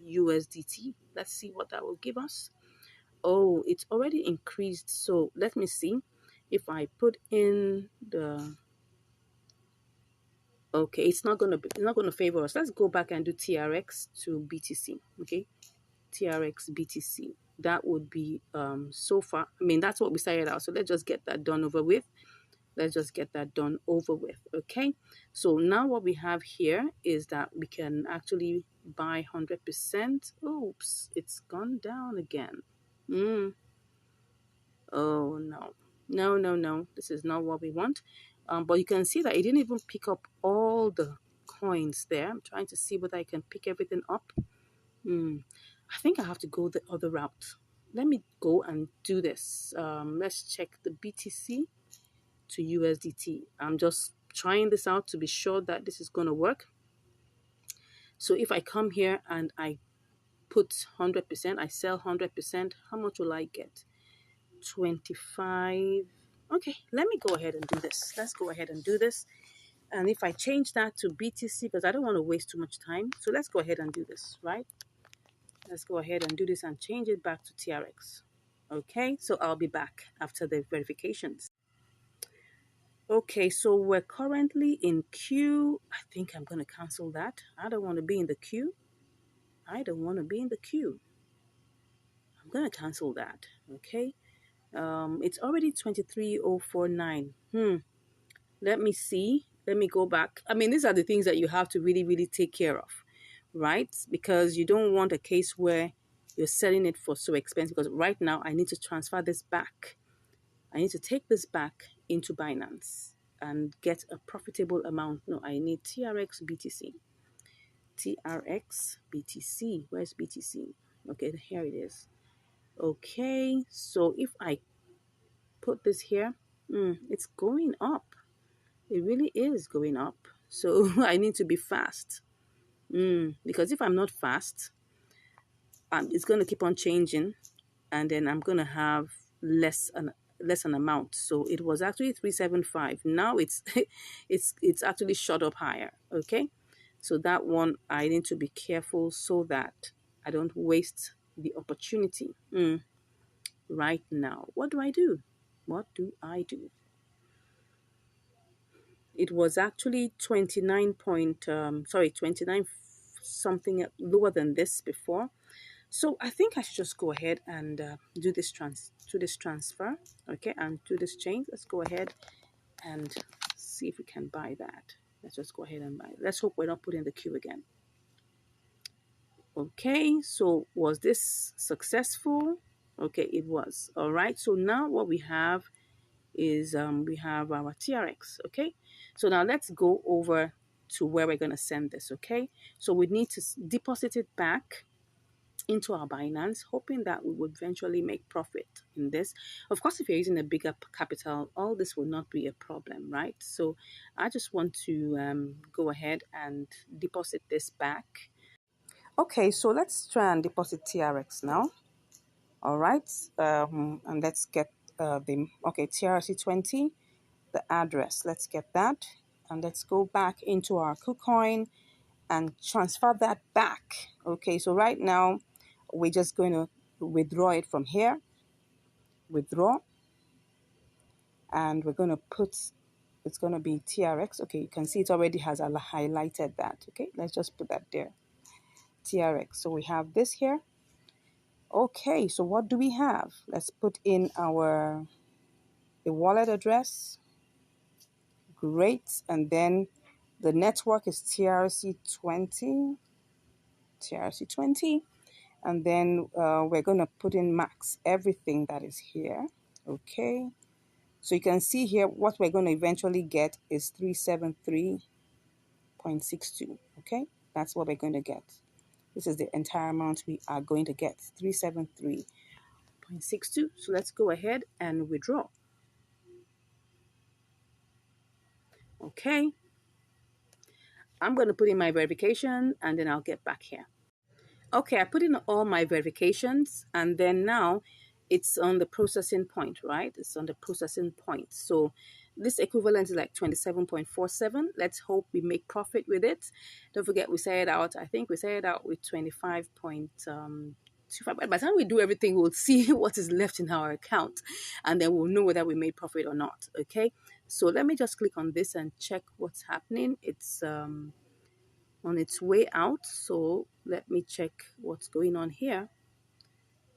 USDT. Let's see what that will give us. Oh, it's already increased. So let me see if I put in the, okay, it's not gonna favor us. Let's go back and do TRX to BTC. Okay, TRX BTC. That would be so far. I mean, that's what we started out. So let's just get that done over with. Let's just get that done over with. Okay, so now what we have here is that we can actually buy 100%. Oops, it's gone down again. Oh no, this is not what we want. But you can see that it didn't even pick up all the coins there. I'm trying to see whether I can pick everything up. I think I have to go the other route. Let me go and do this. Let's check the BTC to USDT. I'm just trying this out to be sure that this is going to work. So if I come here and I put 100%, I sell 100%, how much will I get? 25. Okay, let me go ahead and do this. Let's go ahead and do this. And if I change that to BTC, because I don't want to waste too much time, so let's go ahead and do this, right? Let's go ahead and do this and change it back to TRX. Okay, so I'll be back after the verifications. Okay, so we're currently in queue. I think I'm going to cancel that. I don't want to be in the queue. I don't want to be in the queue. I'm going to cancel that. Okay. It's already 23:049. Let me see. Let me go back. I mean, these are the things that you have to really, really take care of, right? Because you don't want a case where you're selling it for so expensive. Because right now, I need to transfer this back. I need to take this back into Binance and get a profitable amount. No, I need TRX BTC. TRX BTC. Where's BTC? Okay, here it is. Okay, so if I put this here, it's going up. It really is going up. So I need to be fast. Because if I'm not fast, it's going to keep on changing. and then I'm going to have less an amount. So it was actually 375. Now it's it's actually shot up higher. Okay, so that one I need to be careful so that I don't waste the opportunity. Right now, what do I do? What do I do? It was actually 29 point, 29 something lower than this before. So I think I should just go ahead and do this transfer, okay, and do this change. Let's go ahead and see if we can buy that. Let's just go ahead and buy it. Let's hope we're not put in the queue again. Okay, so was this successful? Okay, it was. All right, so now what we have is we have our TRX, okay? So now let's go over to where we're going to send this, okay? So we need to deposit it back into our Binance, hoping that we would eventually make profit in this. Of course, if you're using a bigger capital, all this will not be a problem, right? So I just want to go ahead and deposit this back. Okay, so let's try and deposit TRX now. All right, and let's get TRC20, the address. Let's get that, and let's go back into our KuCoin and transfer that back. Okay, so right now we're just going to withdraw it from here. Withdraw, and we're going to put, it's going to be TRX. Okay, you can see it already has highlighted that. Okay, let's just put that there. TRX. So we have this here. Okay, so what do we have? Let's put in the wallet address. Great. And then the network is TRC20. TRC20. And then we're going to put in max everything that is here. Okay. So you can see here what we're going to eventually get is 373.62. Okay. That's what we're going to get. This is the entire amount we are going to get, 373.62. So let's go ahead and withdraw. Okay. I'm going to put in my verification and then I'll get back here. Okay, I put in all my verifications and then now it's on the processing point, right? It's on the processing point. So this equivalent is like 27.47. Let's hope we make profit with it. Don't forget we set it out. I think we set it out with 25.25. By the time we do everything, we'll see what is left in our account and then we'll know whether we made profit or not. Okay, so let me just click on this and check what's happening. It's on its way out, so let me check what's going on here.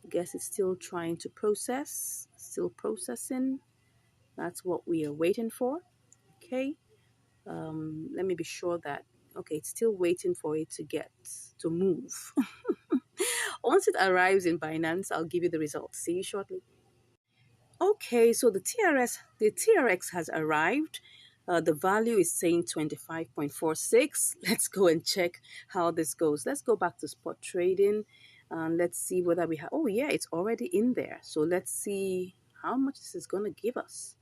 I guess it's still trying to process, still processing. That's what we are waiting for. Okay, let me be sure that, okay, it's still waiting for it to move. Once it arrives in Binance, I'll give you the results. See you shortly. Okay, so the TRX has arrived. The value is saying 25.46. Let's go and check how this goes. Let's go back to spot trading and let's see whether we have, oh yeah, it's already in there. So let's see how much this is going to give us.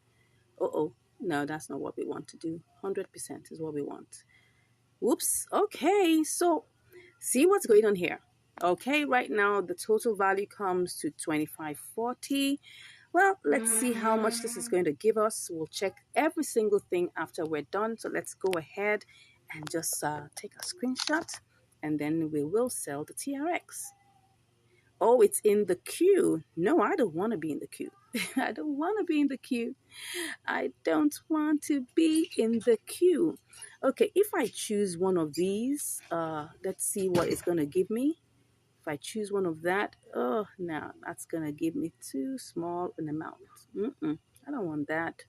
Uh-oh, no, that's not what we want to do. 100% is what we want. Whoops, okay, so see what's going on here. Okay, right now the total value comes to 25.40. Well, let's see how much this is going to give us. We'll check every single thing after we're done. So let's go ahead and just take a screenshot and then we will sell the TRX. Oh, it's in the queue. No, I don't want to be in the queue. I don't want to be in the queue. I don't want to be in the queue. Okay, if I choose one of these, let's see what it's going to give me. If I choose one of that, oh, no, that's going to give me too small an amount. I don't want that.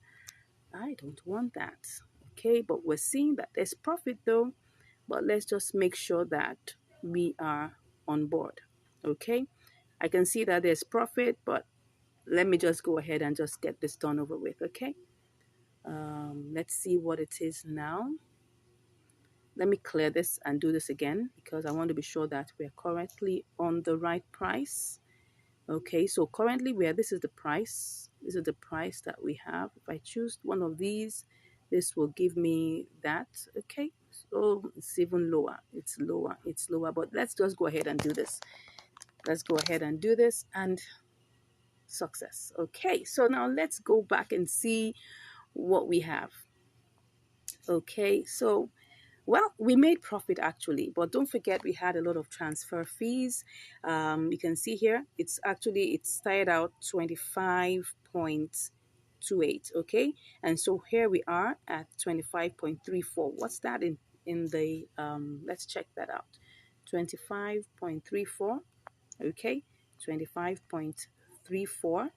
I don't want that. Okay, but we're seeing that there's profit though, but let's just make sure that we are on board. Okay, I can see that there's profit, but let me just go ahead and just get this done over with. Okay, let's see what it is now. Let me clear this and do this again because I want to be sure that we're correctly on the right price. Okay, so currently this is the price. This is the price that we have. If I choose one of these, this will give me that. Okay, so it's even lower. It's lower. It's lower. But let's just go ahead and do this. Let's go ahead and do this. And success. Okay, so now let's go back and see what we have. Okay, so well, we made profit actually, but don't forget we had a lot of transfer fees. You can see here, it started out 25.28, okay? And so here we are at 25.34. What's that in the, let's check that out. 25.34, okay? 25.34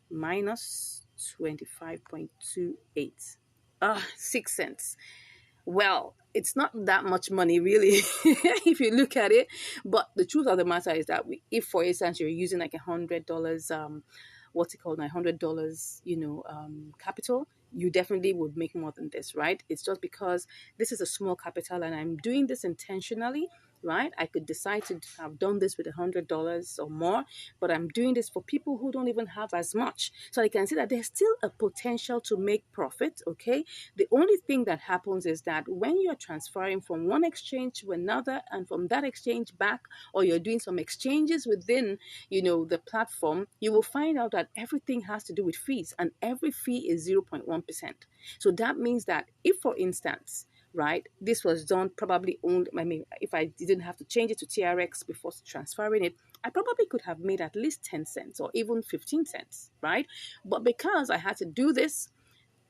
minus 25.28. 6 cents. Well, it's not that much money really if you look at it, but the truth of the matter is that if for instance you're using like $100 what's it called, $100 capital, you definitely would make more than this, right? It's just because this is a small capital and I'm doing this intentionally, right? I could decide to have done this with $100 or more, but I'm doing this for people who don't even have as much. So I can see that there's still a potential to make profit, okay? The only thing that happens is that when you're transferring from one exchange to another and from that exchange back, or you're doing some exchanges within, the platform, you will find out that everything has to do with fees, and every fee is 0.1%. So that means that if, for instance, right, this was done probably only, if I didn't have to change it to TRX before transferring it, I probably could have made at least 10 cents or even 15 cents, right? But because I had to do this,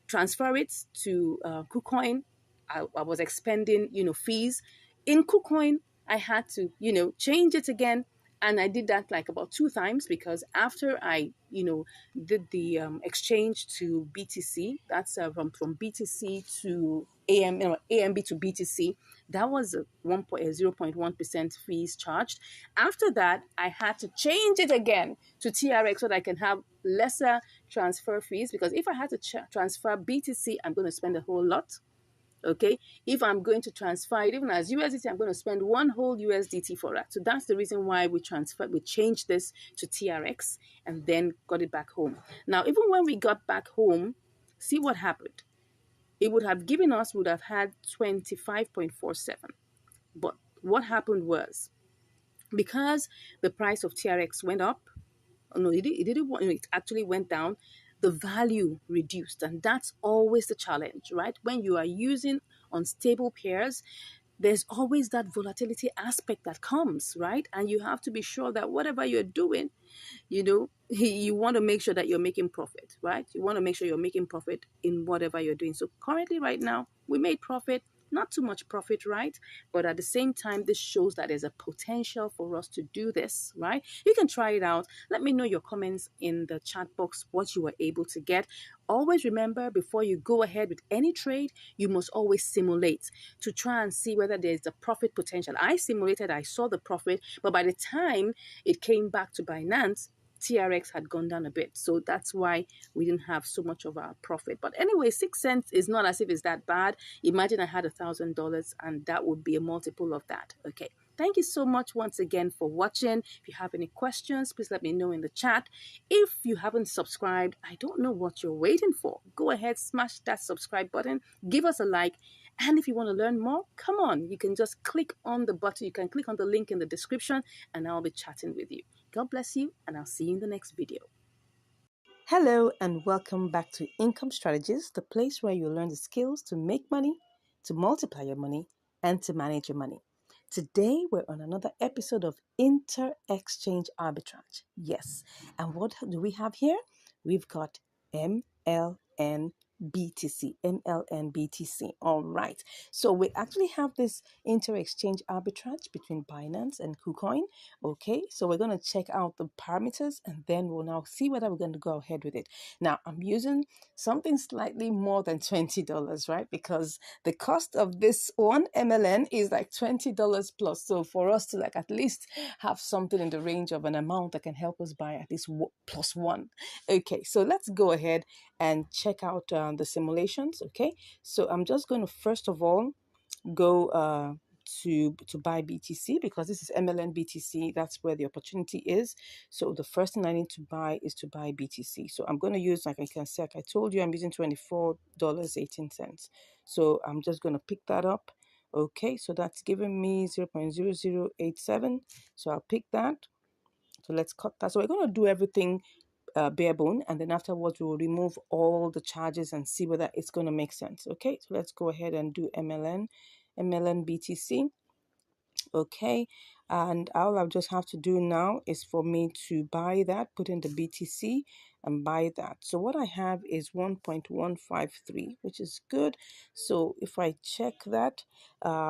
transfer it to KuCoin, I was expending, fees. In KuCoin, I had to, change it again. And I did that like about 2 times, because after I, did the exchange to BTC, that's from BTC to AMB to BTC, that was a 0.1% fees charged. After that, I had to change it again to TRX so that I can have lesser transfer fees, because if I had to transfer BTC, I'm going to spend a whole lot. Okay, if I'm going to transfer it even as USDT, I'm going to spend one whole USDT for that. So that's the reason why we changed this to TRX and then got it back home. Now, even when we got back home, see what happened. It would have given us, would have had 25.47. But what happened was, because the price of TRX went up, no, it actually went down, the value reduced. And that's always the challenge, right? When you are using unstable pairs, there's always that volatility aspect that comes, right? And you have to be sure that whatever you're doing, you want to make sure that you're making profit, right? You want to make sure you're making profit in whatever you're doing. So currently right now, we made profit, not too much profit, right? But at the same time, this shows that there's a potential for us to do this, right? You can try it out. Let me know your comments in the chat box, what you were able to get. Always remember, before you go ahead with any trade, you must always simulate to try and see whether there's a profit potential. I simulated, I saw the profit, but by the time it came back to Binance, TRX had gone down a bit. So that's why we didn't have so much of our profit. But anyway, 6 cents is not as if it's that bad. Imagine I had $1,000 and that would be a multiple of that. Okay. Thank you so much once again for watching. If you have any questions, please let me know in the chat. If you haven't subscribed, I don't know what you're waiting for. Go ahead, smash that subscribe button, give us a like. And if you want to learn more, come on, you can just click on the button. You can click on the link in the description and I'll be chatting with you. God bless you, and I'll see you in the next video. Hello and welcome back to Income Strategies, the place where you learn the skills to make money, to multiply your money, and to manage your money. Today, we're on another episode of Inter-Exchange Arbitrage. Yes, and what do we have here? We've got MLN BTC, MLN BTC. All right. So we actually have this inter-exchange arbitrage between Binance and KuCoin. Okay. So we're going to check out the parameters and then we'll now see whether we're going to go ahead with it. Now, I'm using something slightly more than $20, right? Because the cost of this one MLN is like $20 plus. So for us to like at least have something in the range of an amount that can help us buy at least plus one. Okay. So let's go ahead and check out the simulations. Okay, so I'm just going to first of all go to buy BTC, because this is MLN BTC. That's where the opportunity is. So the first thing I need to buy is to buy BTC. So I'm going to use, like I can say, like I told you, I'm using $24.18. So I'm just going to pick that up. Okay, so that's giving me 0.0087. So I'll pick that. So let's cut that. So we're going to do everything bare bone, and then afterwards we will remove all the charges and see whether it's going to make sense. Okay, so let's go ahead and do MLN BTC. Okay, and all I just have to do now is for me to buy that, put in the BTC and buy that. So what I have is 1.153, which is good. So if I check that,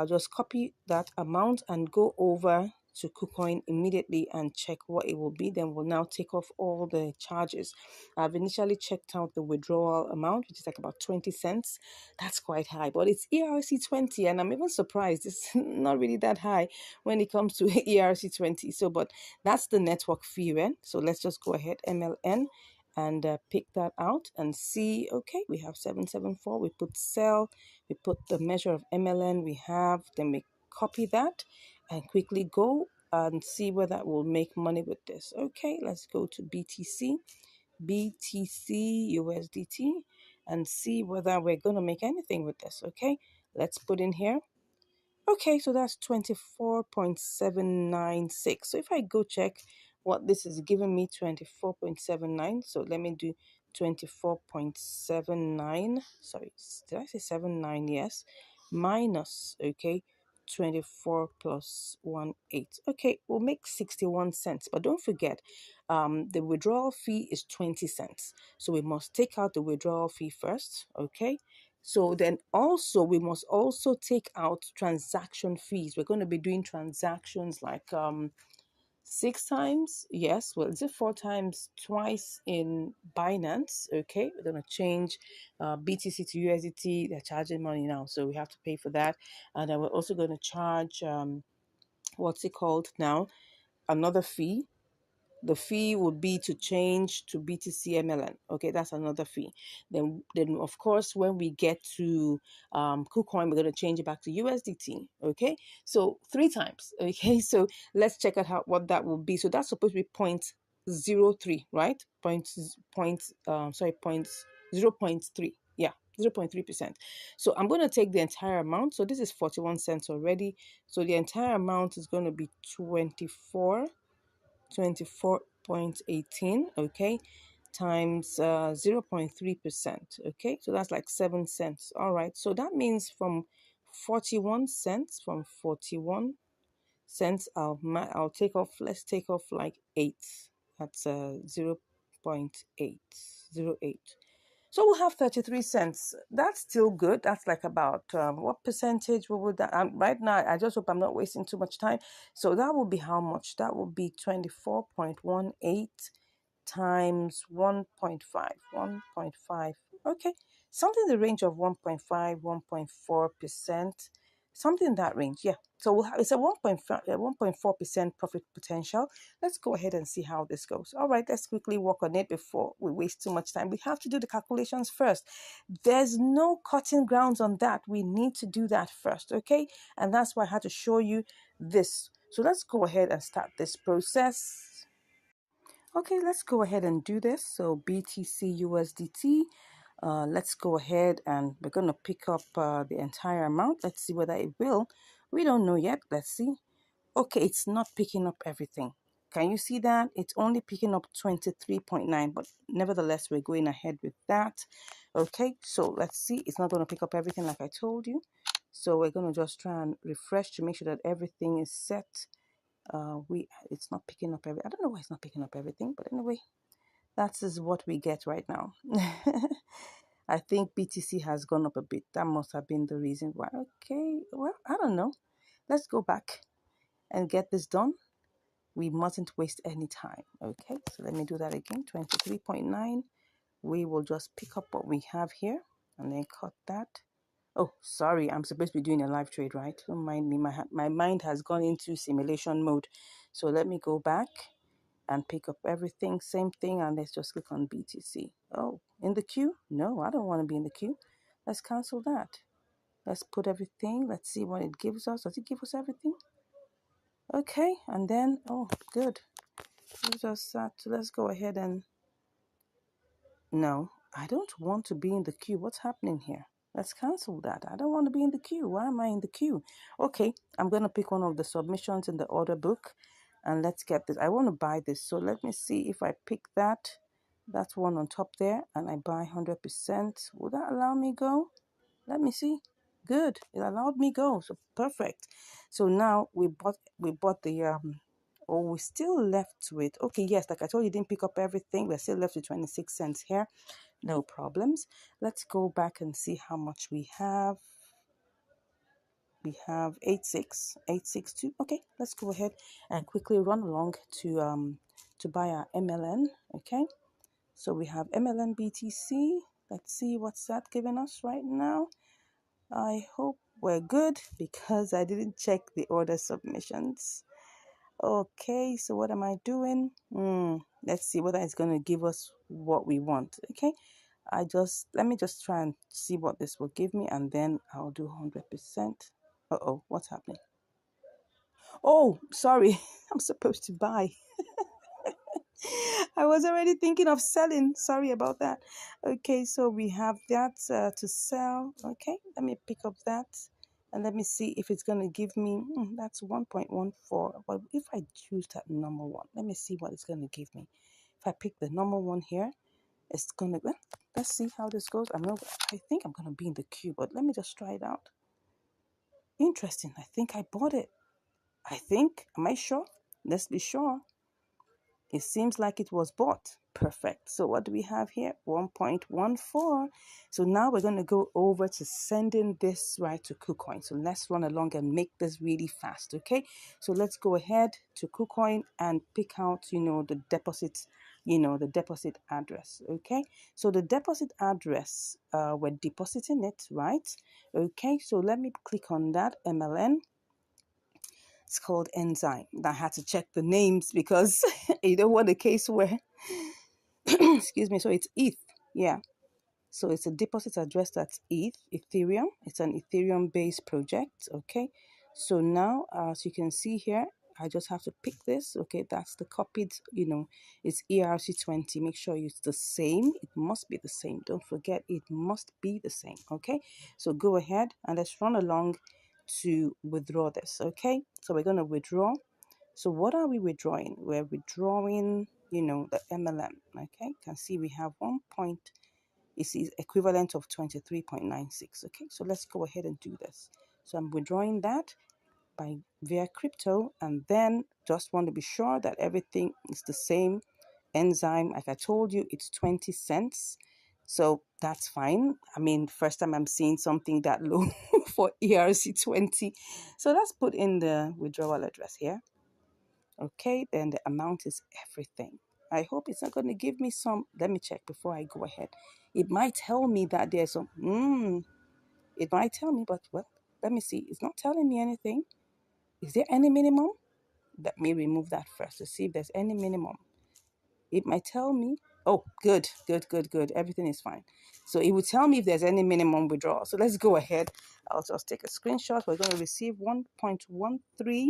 just copy that amount and go over to KuCoin immediately and check what it will be. Then we'll now take off all the charges. I've initially checked out the withdrawal amount, which is like about 20 cents. That's quite high, but it's ERC20, and I'm even surprised it's not really that high when it comes to ERC20. So, but that's the network fee, right? So let's just go ahead, MLN, and pick that out and see. Okay, we have 774. We put sell, we put the measure of MLN we have, then we copy that and quickly go and see whether we'll make money with this. Okay, let's go to BTC USDT and see whether we're going to make anything with this. Okay, let's put in here. Okay, so that's 24.796. So if I go check what this is giving me, 24.79. So let me do 24.79. Sorry, did I say 79? Yes. Minus, okay, 24 plus 18. Okay, we'll make 61 cents. But don't forget, the withdrawal fee is 20 cents. So we must take out the withdrawal fee first, okay? So then also we must also take out transaction fees. We're going to be doing transactions like 6 times, yes, well, is it 4 times, twice in Binance? Okay, we're going to change BTC to USDT. They're charging money now, so we have to pay for that. And then we're also going to charge what's it called now, another fee. The fee would be to change to BTC MLN. Okay, that's another fee. Then of course, when we get to KuCoin, we're going to change it back to USDT. Okay, so 3 times. Okay, so let's check out what that will be. So that's supposed to be 0.03, right? Point 0.3. Yeah, 0.3%. So I'm going to take the entire amount. So this is 41 cents already. So the entire amount is going to be 24.18, okay, times 0.3%, okay, so that's like 7 cents. All right, so that means from 41 cents, I'll take off, let's take off like 8. That's 0.808. So we'll have 33 cents. That's still good. That's like about what percentage? What would that? Right now, I just hope I'm not wasting too much time. So that will be how much? That will be 24.18 times 1.5. 1.5. Okay, something in the range of 1.5, 1.4%. Something in that range, yeah. So we'll have, it's a 1.4% profit potential. Let's go ahead and see how this goes. All right, let's quickly work on it before we waste too much time. We have to do the calculations first. There's no cutting grounds on that. We need to do that first, okay? And that's why I had to show you this. So let's go ahead and start this process. Okay, let's go ahead and do this. So BTC USDT. Let's go ahead and we're going to pick up the entire amount. Let's see whether it will. We don't know yet. Let's see. Okay, it's not picking up everything. Can you see that? It's only picking up 23.9, but nevertheless, we're going ahead with that. Okay, so let's see. It's not going to pick up everything like I told you. So we're going to just try and refresh to make sure that everything is set. It's not picking up I don't know why it's not picking up everything, but anyway, that is what we get right now. I think BTC has gone up a bit. That must have been the reason why. Okay, well, I don't know. Let's go back and get this done. We mustn't waste any time. Okay, so let me do that again. 23.9. We will just pick up what we have here and then cut that. Oh, sorry, I'm supposed to be doing a live trade, right? Don't mind me. My mind has gone into simulation mode. So let me go back and pick up everything. Same thing, and let's just click on BTC. Oh, in the queue? No, I don't want to be in the queue. Let's cancel that. Let's put everything. Let's see what it gives us. Does it give us everything? Okay, and then, oh, good. Let's go ahead and... No, I don't want to be in the queue. What's happening here? Let's cancel that. I don't want to be in the queue. Why am I in the queue? Okay, I'm going to pick one of the submissions in the order book and let's get this. I want to buy this. So let me see if I pick that. That's one on top there, and I buy 100%. Will that allow me go? Let me see. Good. It allowed me go. So perfect. So now we bought the oh, we still left with, okay, yes, like I told you, didn't pick up everything. We're still left with 26 cents here. No problems. Let's go back and see how much we have. We have 86862. Okay, let's go ahead and quickly run along to buy our MLN. Okay, so we have MLN BTC. Let's see what's that giving us right now. I hope we're good because I didn't check the order submissions. Okay, so what am I doing? Let's see whether it's going to give us what we want. Okay, let me just try and see what this will give me, and then I'll do 100%. Uh-oh, what's happening? Oh, sorry. I'm supposed to buy. I was already thinking of selling. Sorry about that. Okay, so we have that to sell. Okay, let me pick up that and let me see if it's going to give me, that's 1.14. But if I choose that number one, let me see what it's going to give me. If I pick the number one here, it's going to, let's see how this goes. I think I'm going to be in the queue, but let me just try it out. Interesting. I think I bought it. Am I sure? Let's be sure. It seems like it was bought. Perfect. So what do we have here? 1.14. So now we're going to go over to sending this right to KuCoin. So let's run along and make this really fast, okay? So let's go ahead to KuCoin and pick out, the deposit, the deposit address, okay? So the deposit address, we're depositing it, right? Okay, so let me click on that, MLN. It's called Enzyme. I had to check the names because you don't want a case where, excuse me, so it's ETH. Yeah. So it's a deposit address that's Ethereum. It's an Ethereum-based project. Okay. So now, as you can see here, I just have to pick this. Okay, that's the copied, it's ERC20. Make sure it's the same. It must be the same. Don't forget, it must be the same. Okay. So go ahead and let's run along to withdraw this. Okay. So we're going to withdraw. So what are we withdrawing? We're withdrawing, the MLM. Okay. You can see we have 1 point. It's equivalent of 23.96. Okay, so let's go ahead and do this. So I'm withdrawing that via crypto, and then just want to be sure that everything is the same. Enzyme, like I told you, it's 20 cents. So that's fine. I mean, first time I'm seeing something that low for ERC20. So let's put in the withdrawal address here. Okay, then the amount is everything. I hope it's not going to give me some. Let me check before I go ahead. It might tell me that there's some. It might tell me, but well, let me see. It's not telling me anything. Is there any minimum? Let me remove that first to see if there's any minimum. It might tell me. Oh, good, good, good, good. Everything is fine. So it will tell me if there's any minimum withdrawal. So let's go ahead. I'll just take a screenshot. We're going to receive 1.13.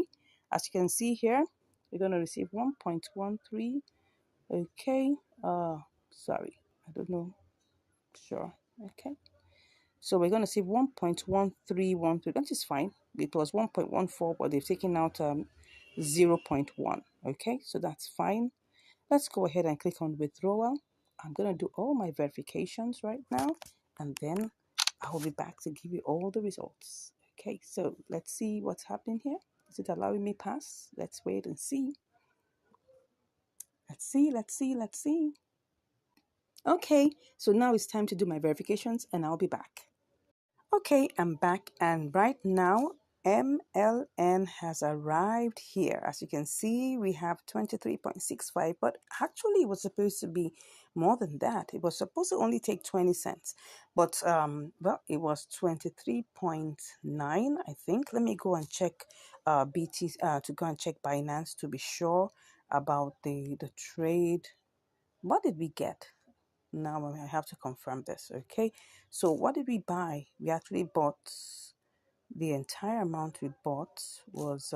As you can see here, we're going to receive 1.13. Okay. Sorry. I don't know. Sure. Okay. So we're going to see 1.1313. That is fine. It was 1.14, but they've taken out 0.1. Okay. So that's fine. Let's go ahead and click on withdrawal. I'm going to do all my verifications right now, and then I'll be back to give you all the results. Okay, so let's see what's happening here. Is it allowing me pass? Let's wait and see. Let's see, let's see, let's see. Okay, so now it's time to do my verifications, and I'll be back. Okay, I'm back, and right now MLN has arrived here. As you can see, we have 23.65, but actually it was supposed to be more than that. It was supposed to only take 20 cents, but well, it was 23.9, I think. Let me go and check to go and check Binance to be sure about the trade. What did we get? Now I have to confirm this. Okay, so what did we buy? We actually bought, the entire amount we bought was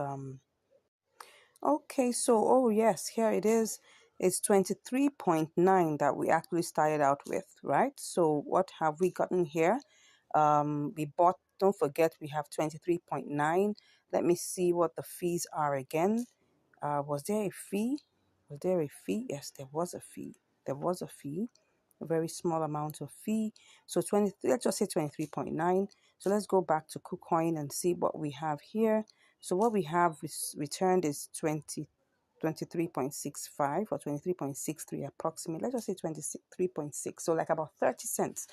okay, so oh yes, here it is. It's 23.9 that we actually started out with, right? So what have we gotten here? We bought, don't forget, we have 23.9. Let me see what the fees are again. Was there a fee? Was there a fee? Yes, there was a fee. There was a fee, a very small amount of fee. So 20, let's just say 23.9. So let's go back to KuCoin and see what we have here. So what we have returned is 23.65 or 23.63 approximately. Let's just say 23.6. So like about 30 cents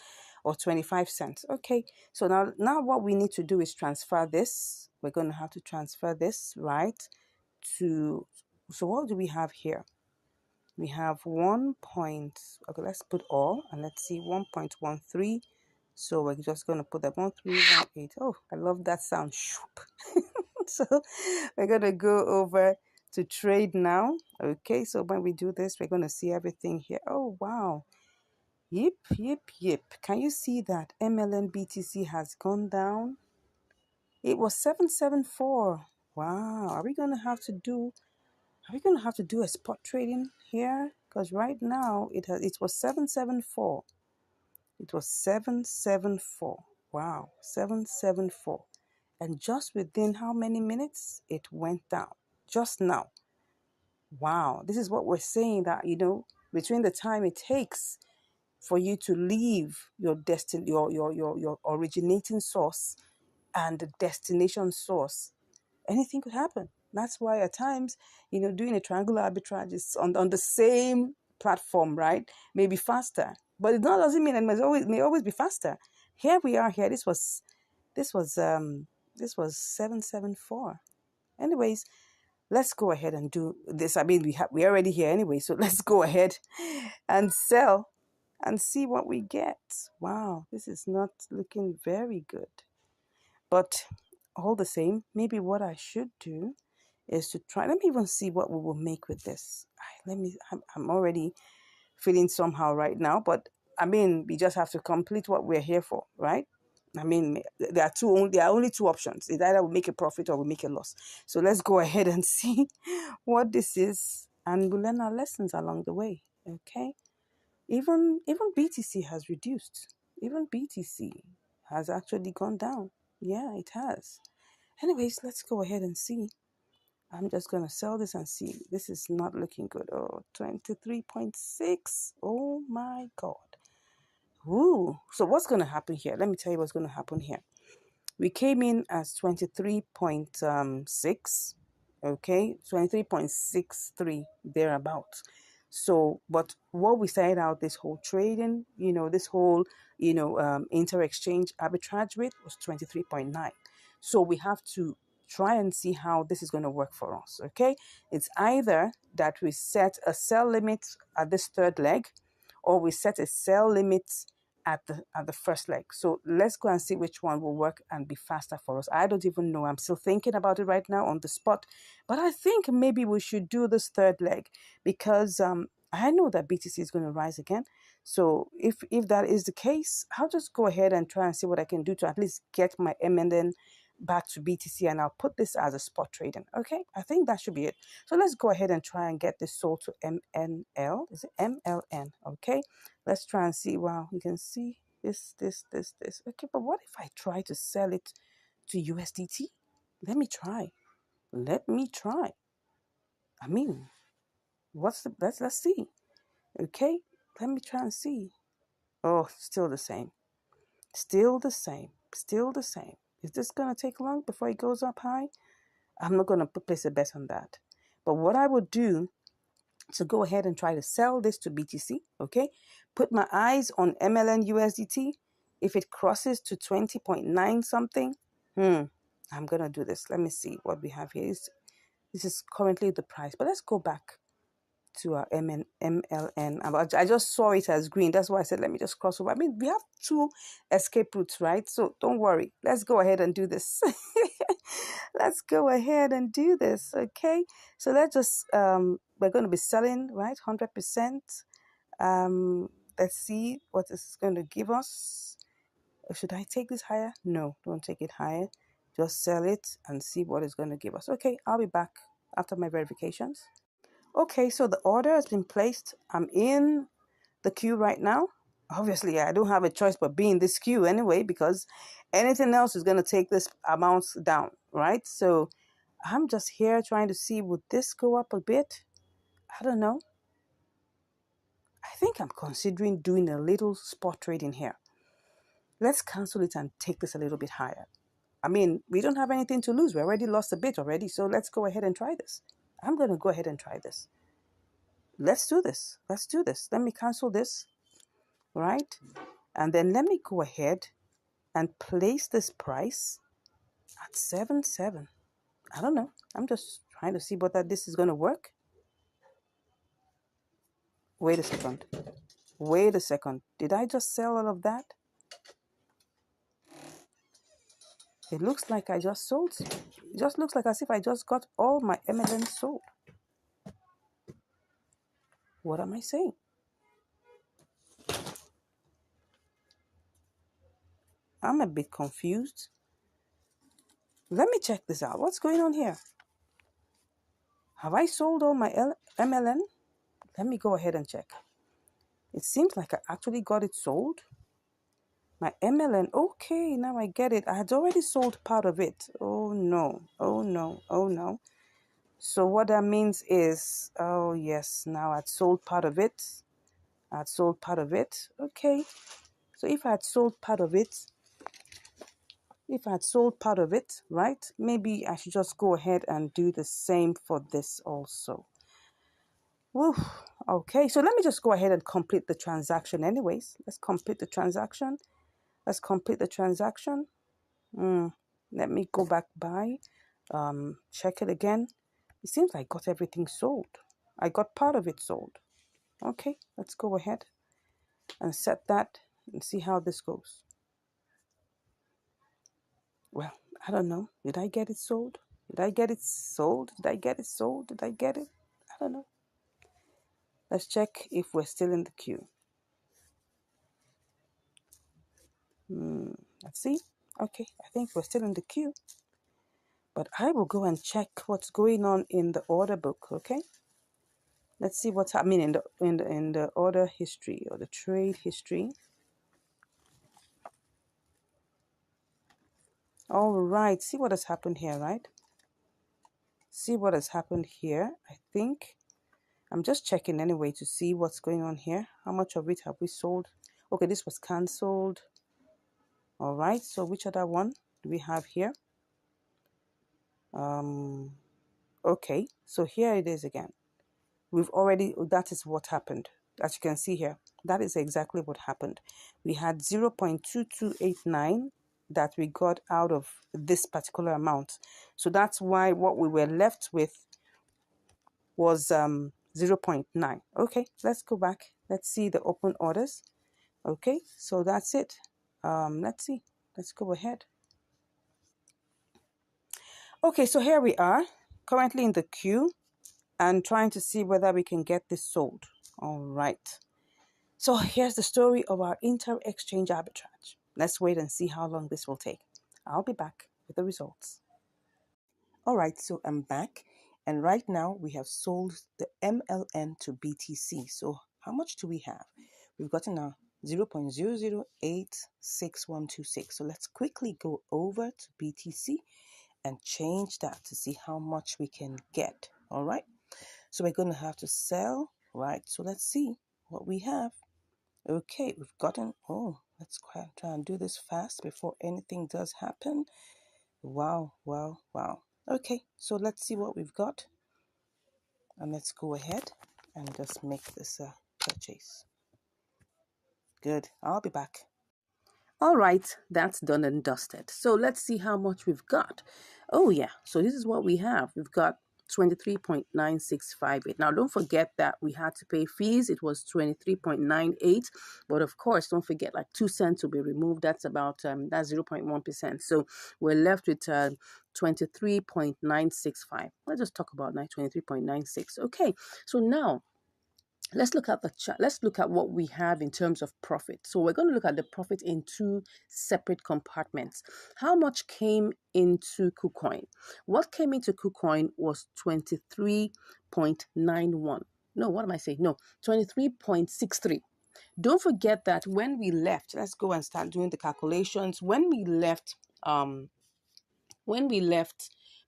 or 25 cents. Okay. So now what we need to do is transfer this. We're going to have to transfer this, right? So what do we have here? We have 1 point, okay, let's put all and let's see 1.13. So we're just going to put that 1318. Oh, I love that sound. So we're going to go over to trade now. Okay, so when we do this, we're going to see everything here. Oh, wow. Yep, yep, yep. Can you see that MLN BTC has gone down? It was 774. Wow. Are we going to have to do a spot trading here? Because right now it was 774. It was 774. Wow, 774. And just within how many minutes it went down? Just now. Wow, this is what we're saying, that between the time it takes for you to leave your your originating source and the destination source, anything could happen. That's why at times, doing a triangular arbitrage is on the same platform, right? Maybe faster, but it doesn't mean it may always be faster. Here we are. Here, this was 774. Anyways, let's go ahead and do this. I mean, we're already here anyway, so let's go ahead and sell and see what we get. Wow, this is not looking very good. But all the same, maybe what I should do is to try. Let me even see what we will make with this. I'm already feeling somehow right now, but I mean, we just have to complete what we're here for, right? I mean, there are only two options. It's either we make a profit or we make a loss. So let's go ahead and see what this is, and we'll learn our lessons along the way. Okay. Even BTC has reduced. Even BTC has actually gone down. Yeah, it has. Anyways, let's go ahead and see. I'm just going to sell this and see. This is not looking good. Oh, 23.6. Oh my God. Ooh. So what's going to happen here? Let me tell you what's going to happen here. We came in as 23.6. Okay, 23.63 thereabouts. So, but what we started out this whole trading, this whole, inter-exchange arbitrage rate was 23.9. So we have to try and see how this is going to work for us. Okay, it's either that we set a sell limit at this third leg, or we set a sell limit at the first leg. So let's go and see which one will work and be faster for us. I don't even know. I'm still thinking about it right now on the spot. But I think maybe we should do this third leg because I know that BTC is going to rise again. So if that is the case, I'll just go ahead and try and see what I can do to at least get my MNN back to BTC, and I'll put this as a spot trading. Okay, I think that should be it. So let's go ahead and try and get this sold to MNL. Is it MLN? Okay, let's try and see. Wow, you can see this. Okay, but what if I try to sell it to USDT? Let me try. I mean, let's see. Okay, let me try and see. Oh, still the same. Still the same. Still the same. Is this gonna take long before it goes up high? I'm not gonna place a bet on that. But what I would do to go ahead and try to sell this to BTC, okay? Put my eyes on MLN USDT. If it crosses to 20.9 something, I'm gonna do this. Let me see what we have here. This is currently the price, but let's go back to our MLN. I just saw it as green. That's why I said, let me just cross over. I mean, we have two escape routes, right? So don't worry. Let's go ahead and do this. Let's go ahead and do this, okay? So let's just, we're going to be selling, right? 100%. Let's see what this is going to give us. Should I take this higher? No, don't take it higher. Just sell it and see what it's going to give us. Okay, I'll be back after my verifications. Okay, so the order has been placed. I'm in the queue right now. Obviously, I don't have a choice but be in this queue anyway, because anything else is going to take this amount down, right? So I'm just here trying to see, would this go up a bit? I don't know. I think I'm considering doing a little spot trade in here. Let's cancel it and take this a little bit higher. I mean, we don't have anything to lose. We already lost a bit already. So let's go ahead and try this. I'm going to go ahead and try this. Let's do this. Let's do this. Let me cancel this, right? And then let me go ahead and place this price at 7.7. I don't know. I'm just trying to see whether this is going to work. Wait a second. Wait a second. Did I just sell all of that? It looks like I just sold. It just looks like as if I just got all my MLN sold. What am I saying? I'm a bit confused. Let me check this out. What's going on here? Have I sold all my MLN? Let me go ahead and check. It seems like I actually got it sold. My MLN, okay, now I get it. I had already sold part of it. Oh no, oh no, oh no. So what that means is, oh yes, now I'd sold part of it. I'd sold part of it. Okay, so if I had sold part of it, right, maybe I should just go ahead and do the same for this also. Woo. Okay, so let me just go ahead and complete the transaction anyways. Let's complete the transaction. Let me go back by, check it again. It seems like I got everything sold. I got part of it sold. Okay, let's go ahead and set that and see how this goes. Well, I don't know. Did I get it sold? Did I get it sold? Did I get it sold? Did I get it? I don't know. Let's check if we're still in the queue. Let's see. Okay, I think we're still in the queue. But I will go and check what's going on in the order book, okay? Let's see what's happening in the order history or the trade history. All right, see what has happened here, right? See what has happened here. I think I'm just checking anyway to see what's going on here. How much of it have we sold? Okay, this was cancelled. All right, so which other one do we have here? Okay, so here it is again. That is what happened. As you can see here, that is exactly what happened. We had 0.2289 that we got out of this particular amount. So that's why what we were left with was 0.9. Okay, let's go back. Let's see the open orders. Okay, so that's it. Let's see. Let's go ahead. Okay, so here we are, currently in the queue and trying to see whether we can get this sold. All right. So here's the story of our inter-exchange arbitrage. Let's wait and see how long this will take. I'll be back with the results. All right, so I'm back. And right now we have sold the MLN to BTC. So how much do we have? We've gotten a 0.0086126. So let's quickly go over to BTC and change that to see how much we can get. All right. So we're going to have to sell. Right. So let's see what we have. Okay, we've gotten, let's try and do this fast before anything does happen. Wow. Okay, so let's see what we've got. And let's go ahead and just make this purchase. Good, I'll be back. All right, that's done and dusted. So let's see how much we've got. Oh yeah, so this is what we have. We've got 23.9658. Now don't forget that we had to pay fees. It was 23.98, but of course don't forget like 2 cents will be removed. That's about that's 0.1%. So we're left with 23.965. Let's just talk about 23.96. Okay, so now let's look at the chart. Let's look at what we have in terms of profit. So we're going to look at the profit in 2 separate compartments. How much came into KuCoin? What came into KuCoin was 23.91. No, what am I saying? No, 23.63. Don't forget that when we left, let's go and start doing the calculations. When we left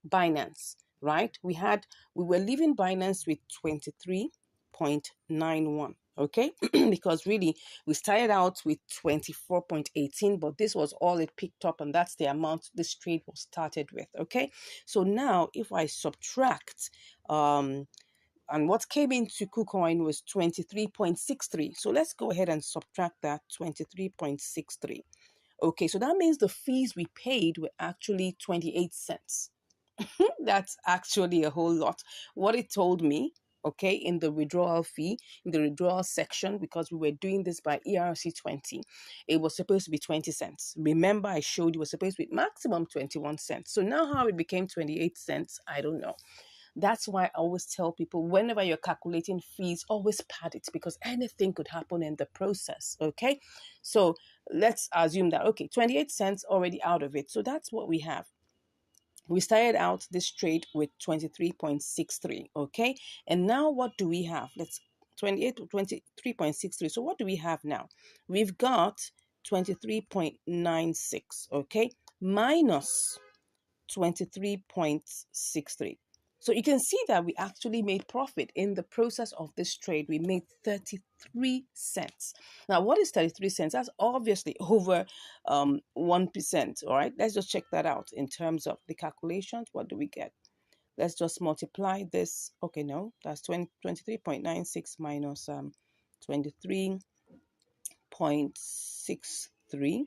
Binance, right? We were leaving Binance with 23.91. okay? Because really, we started out with 24.18, but this was all it picked up, and that's the amount this trade was started with, okay? So now, if I subtract, and what came into KuCoin was 23.63. So let's go ahead and subtract that 23.63. Okay, so that means the fees we paid were actually 28 cents. That's actually a whole lot. What it told me, okay, in the withdrawal fee, in the withdrawal section, because we were doing this by ERC20, it was supposed to be 20 cents. Remember, I showed you it was supposed to be maximum 21 cents. So now how it became 28 cents, I don't know. That's why I always tell people, whenever you're calculating fees, always pad it, because anything could happen in the process, okay? So let's assume that, okay, 28 cents already out of it. So that's what we have. We started out this trade with 23.63, okay? And now what do we have? Let's 28 to 23.63. So what do we have now? We've got 23.96, okay? Minus 23.63. So you can see that we actually made profit in the process of this trade. We made 33 cents. Now, what is 33 cents? That's obviously over 1%. All right, let's just check that out in terms of the calculations. What do we get? Let's just multiply this. Okay, no, that's 23.96 minus 23.63.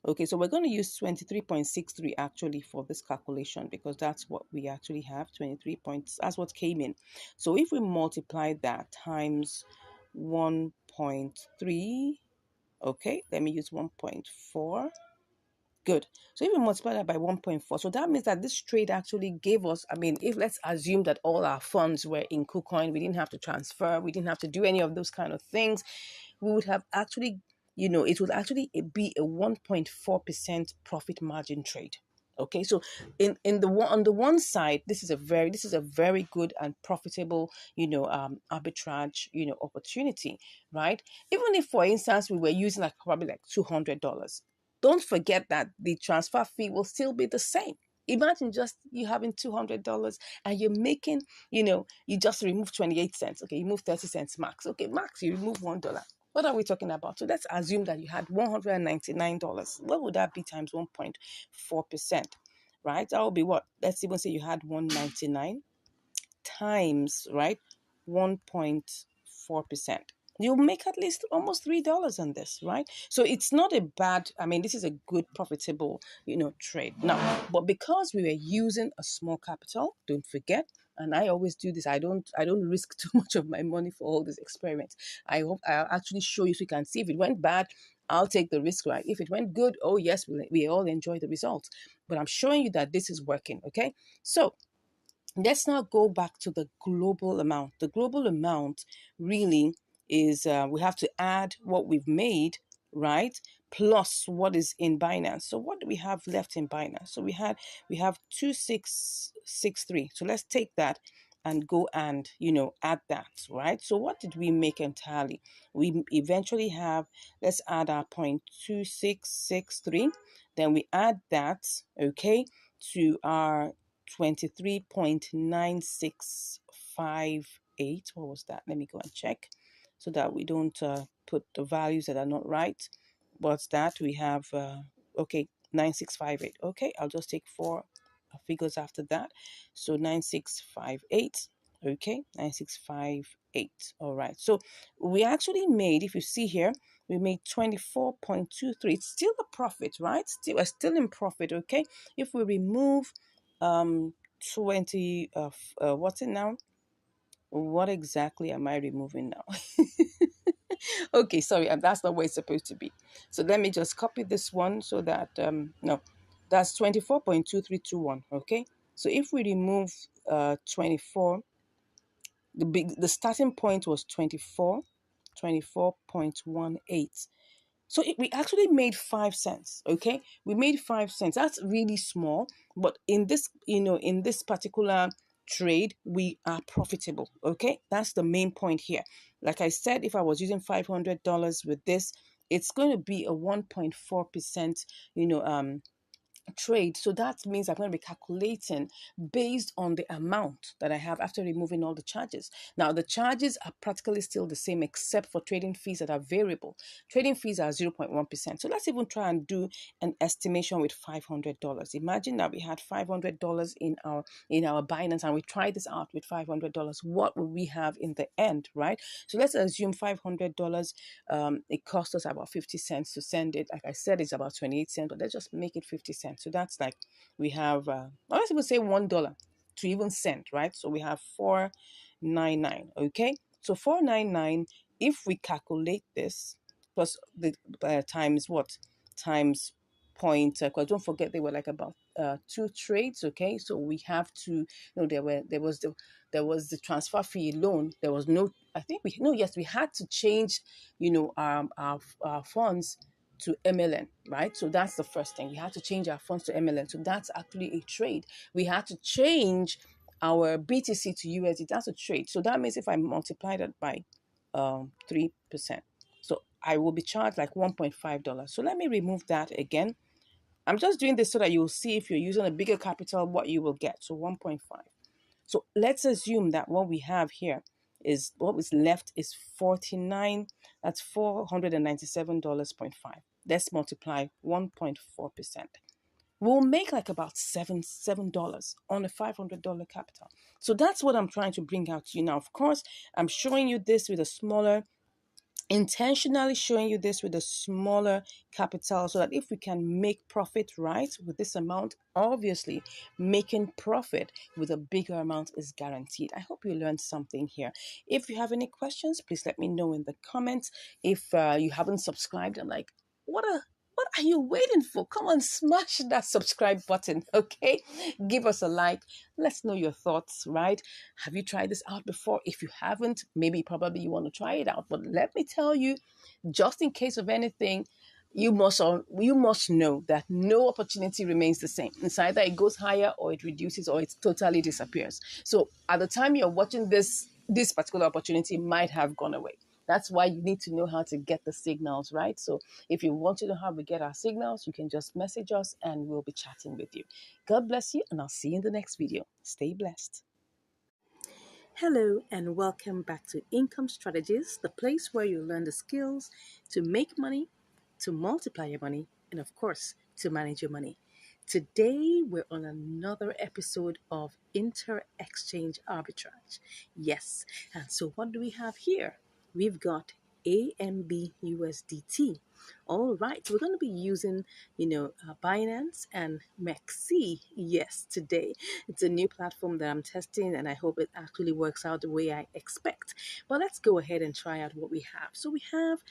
Okay, so we're going to use 23.63 actually for this calculation, because that's what we actually have, 23 points. That's what came in. So if we multiply that times 1.3, okay, let me use 1.4. Good. So if we multiply that by 1.4, so that means that this trade actually gave us, I mean, if let's assume that all our funds were in KuCoin, we didn't have to transfer, we didn't have to do any of those kind of things, we would have actually, it would actually be a 1.4% profit margin trade. Okay, so in the one on the one side, this is a very good and profitable, arbitrage, opportunity, right? Even if, for instance, we were using like probably like $200, don't forget that the transfer fee will still be the same. Imagine just you having $200 and you're making, you just remove 28 cents. Okay, you move 30 cents max. Okay, max, you remove $1. What are we talking about? So let's assume that you had $199. What would that be times 1.4%? Right? That would be what? Let's even say you had 199 times, right, 1.4%. You'll make at least almost $3 on this, right? So it's not a bad, I mean, this is a good profitable, trade. Now, but because we were using a small capital, don't forget, and I always do this, I don't risk too much of my money for all these experiments. I hope I'll actually show you so you can see. If it went bad, I'll take the risk, right? If it went good, oh yes, we all enjoy the results. But I'm showing you that this is working, okay? So let's now go back to the global amount. The global amount really is, we have to add what we've made, right? Plus what is in Binance. So what do we have left in Binance? So we have 2663. So let's take that and go and, add that, right? So what did we make entirely? We eventually have, let's add our 0.2663. Then we add that, okay, to our 23.9658. What was that? Let me go and check so that we don't put the values that are not right. What's that? We have, okay, 9658. Okay, I'll just take four figures after that. So 9658. Okay, 9658. All right. So we actually made, if you see here, we made 24.23. It's still a profit, right? We're still in profit. Okay, if we remove 20 what's it now, what exactly am I removing now? Okay, sorry, that's not where it's supposed to be. So let me just copy this one so that no, that's 24.2321. Okay, so if we remove 24, the starting point was 24.18. So we actually made 5 cents. Okay, we made 5 cents. That's really small, but in this, in this particular trade, we are profitable. Okay, that's the main point here. Like I said, if I was using $500 with this, it's going to be a 1.4%, trade. So that means I'm going to be calculating based on the amount that I have after removing all the charges. Now, the charges are practically still the same except for trading fees that are variable. Trading fees are 0.1%. So let's even try and do an estimation with $500. Imagine that we had $500 in our Binance and we try this out with $500. What will we have in the end, right? So let's assume $500. It costs us about 50 cents to send it. Like I said, it's about 28 cents, but let's just make it 50 cents. So that's like we have, let's even say $1 to even send, right? So we have 499. Okay. So 499, if we calculate this, plus the times what? Times point, because don't forget they were like about two trades. Okay. So we have to, there was the transfer fee loan. There was no, I think we, no, yes, we had to change, our funds to MLN, right? So that's the first thing. We had to change our funds to MLN. So that's actually a trade. We had to change our BTC to USD. That's a trade. So that means if I multiply that by 3%, so I will be charged like $1.5. So let me remove that again. I'm just doing this so that you'll see if you're using a bigger capital, what you will get. So 1.5. So let's assume that what we have here is what is left is 49, that's $497.5. Let's multiply 1.4%. We'll make like about $7 on a $500 capital. So that's what I'm trying to bring out to you now. Of course, I'm showing you this with a smaller, intentionally showing you this with a smaller capital so that if we can make profit right with this amount, obviously making profit with a bigger amount is guaranteed. I hope you learned something here. If you have any questions, please let me know in the comments. If you haven't subscribed, I'm like, what are you waiting for? Come on, smash that subscribe button, okay? Give us a like. Let's know your thoughts, right? Have you tried this out before? If you haven't, maybe probably you want to try it out. But let me tell you, just in case of anything, you must know that no opportunity remains the same. It's either it goes higher or it reduces or it totally disappears. So at the time you're watching this particular opportunity might have gone away. That's why you need to know how to get the signals, right? So if you want to know how we get our signals, you can just message us and we'll be chatting with you. God bless you, and I'll see you in the next video. Stay blessed. Hello, and welcome back to Income Strategies, the place where you learn the skills to make money, to multiply your money, and of course, to manage your money. Today, we're on another episode of Inter Exchange Arbitrage. Yes, and so what do we have here? We've got AMB USDT. All right, we're going to be using, Binance and MEXC. Yes, today. It's a new platform that I'm testing, and I hope it actually works out the way I expect. But let's go ahead and try out what we have. So we have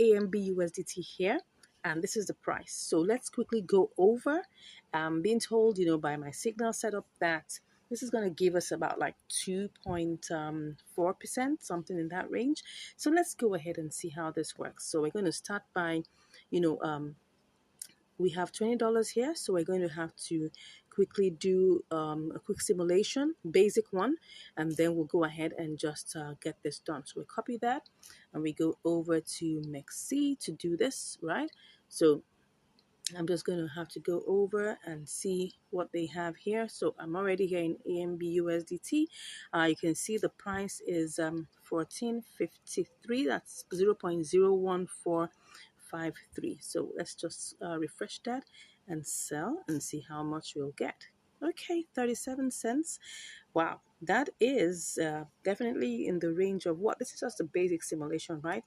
AMB USDT here, and this is the price. So let's quickly go over. I'm being told, by my signal setup that this is going to give us about like 2.4%, something in that range. So let's go ahead and see how this works. So we're going to start by, we have $20 here. So we're going to have to quickly do a quick simulation, basic one, and then we'll go ahead and just get this done. So we copy that and we go over to MEXC to do this, right? So I'm just going to have to go over and see what they have here. So I'm already here in AMB USDT. You can see the price is 14.53. That's 0.01453. So let's just refresh that and sell and see how much we'll get. Okay, 37 cents. Wow, that is definitely in the range of what? This is just a basic simulation, right?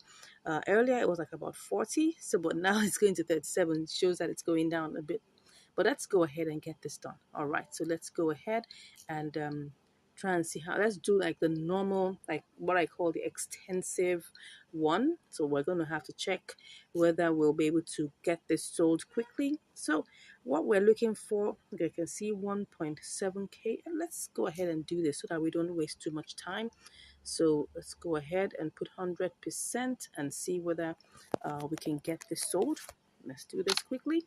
Earlier it was like about 40, so but now it's going to 37. It shows that it's going down a bit. But let's go ahead and get this done. All right, so let's go ahead and try and see how. Let's do like the normal, like what I call the extensive one. So we're going to have to check whether we'll be able to get this sold quickly. So what we're looking for, you can see 1.7K. And let's go ahead and do this so that we don't waste too much time. So let's go ahead and put 100% and see whether we can get this sold. Let's do this quickly.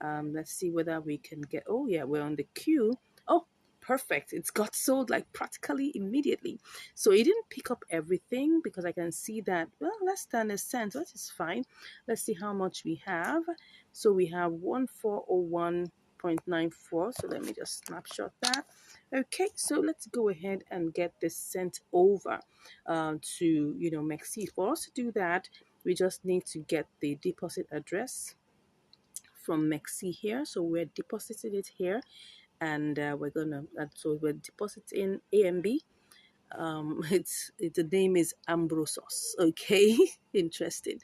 Let's see whether we can get, oh yeah, we're on the queue. Oh, perfect. It's got sold like practically immediately. So it didn't pick up everything because I can see that, well, less than a cent, that is fine. Let's see how much we have. So we have 1401. 0.94. So let me just snapshot that. Okay, so let's go ahead and get this sent over to, Mexi. For us to do that, we just need to get the deposit address from Mexi here. So we're depositing it here, and so we're depositing AMB. The name is Ambrosos. Okay, interesting.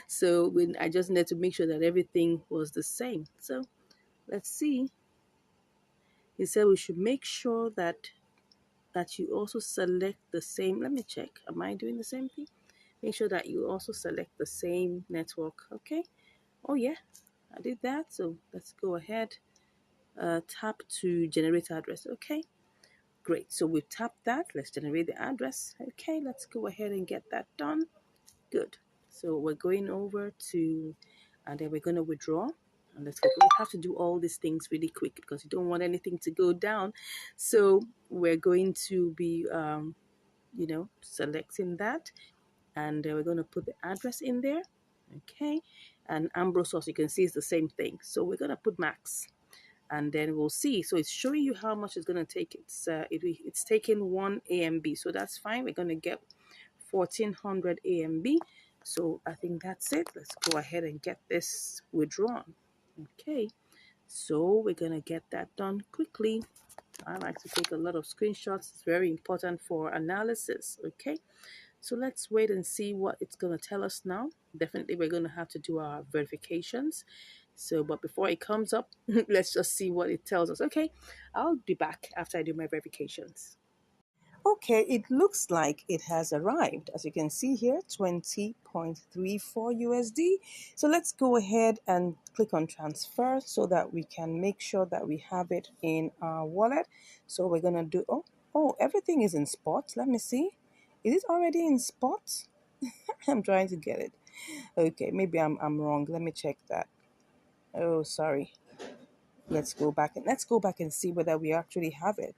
So when I just need to make sure that everything was the same. So let's see. He said we should make sure that you also select the same. Let me check. Am I doing the same thing? Make sure that you also select the same network. Okay. Oh yeah, I did that. So let's go ahead. Tap to generate address. Okay. Great. So we've tapped that. Let's generate the address. Okay. Let's go ahead and get that done. Good. So we're going over to, and then we're going to withdraw. And let's go. We have to do all these things really quick because you don't want anything to go down. So we're going to be, selecting that, and we're going to put the address in there. Okay. And Ambrose also, you can see, is the same thing. So we're going to put max, and then we'll see. So it's showing you how much it's going to take. It's taking 1 AMB, so that's fine. We're going to get 1400 AMB. So I think that's it. Let's go ahead and get this withdrawn. Okay, so we're going to get that done quickly. I like to take a lot of screenshots. It's very important for analysis. Okay, so let's wait and see what it's going to tell us now. Definitely we're going to have to do our verifications. So, but before it comes up, let's just see what it tells us. Okay, I'll be back after I do my verifications. Okay, it looks like it has arrived. As you can see here, 20.34 USD. So let's go ahead and click on transfer so that we can make sure that we have it in our wallet. So we're going to do, everything is in spot. Let me see. Is it already in spot? I'm trying to get it. Okay, maybe I'm wrong. Let me check that. Oh, sorry. Let's go back and see whether we actually have it.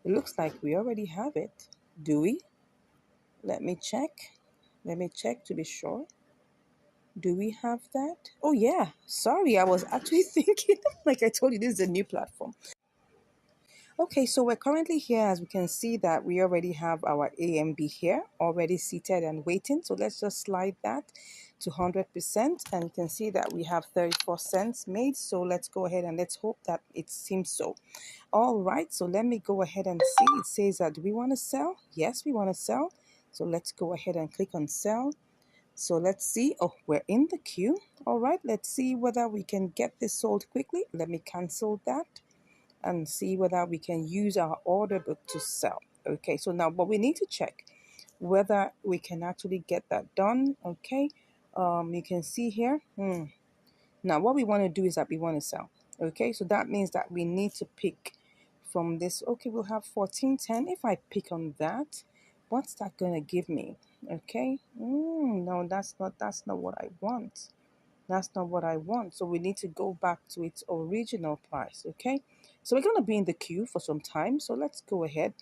It looks like we already have it. Do we? Let me check. Let me check to be sure. Do we have that? Oh, yeah. Sorry, I was actually thinking, like I told you, this is a new platform. Okay, so we're currently here. As we can see that we already have our AMB here, already seated and waiting. So let's just slide that to 100%. And you can see that we have 34 cents made. So let's go ahead and let's hope that it seems so. All right, so let me go ahead and see. It says that, do we want to sell? Yes, we want to sell. So let's go ahead and click on sell. So let's see. Oh, we're in the queue. All right, let's see whether we can get this sold quickly. Let me cancel that and see whether we can use our order book to sell. Okay, so now, but we need to check whether we can actually get that done. Okay, you can see here. Now, what we want to do is that we want to sell. Okay, so that means that we need to pick from this. Okay, we'll have 1410. If I pick on that, what's that going to give me? Okay, no, that's not what I want. That's not what I want. So we need to go back to its original price. Okay, so we're going to be in the queue for some time. So let's go ahead,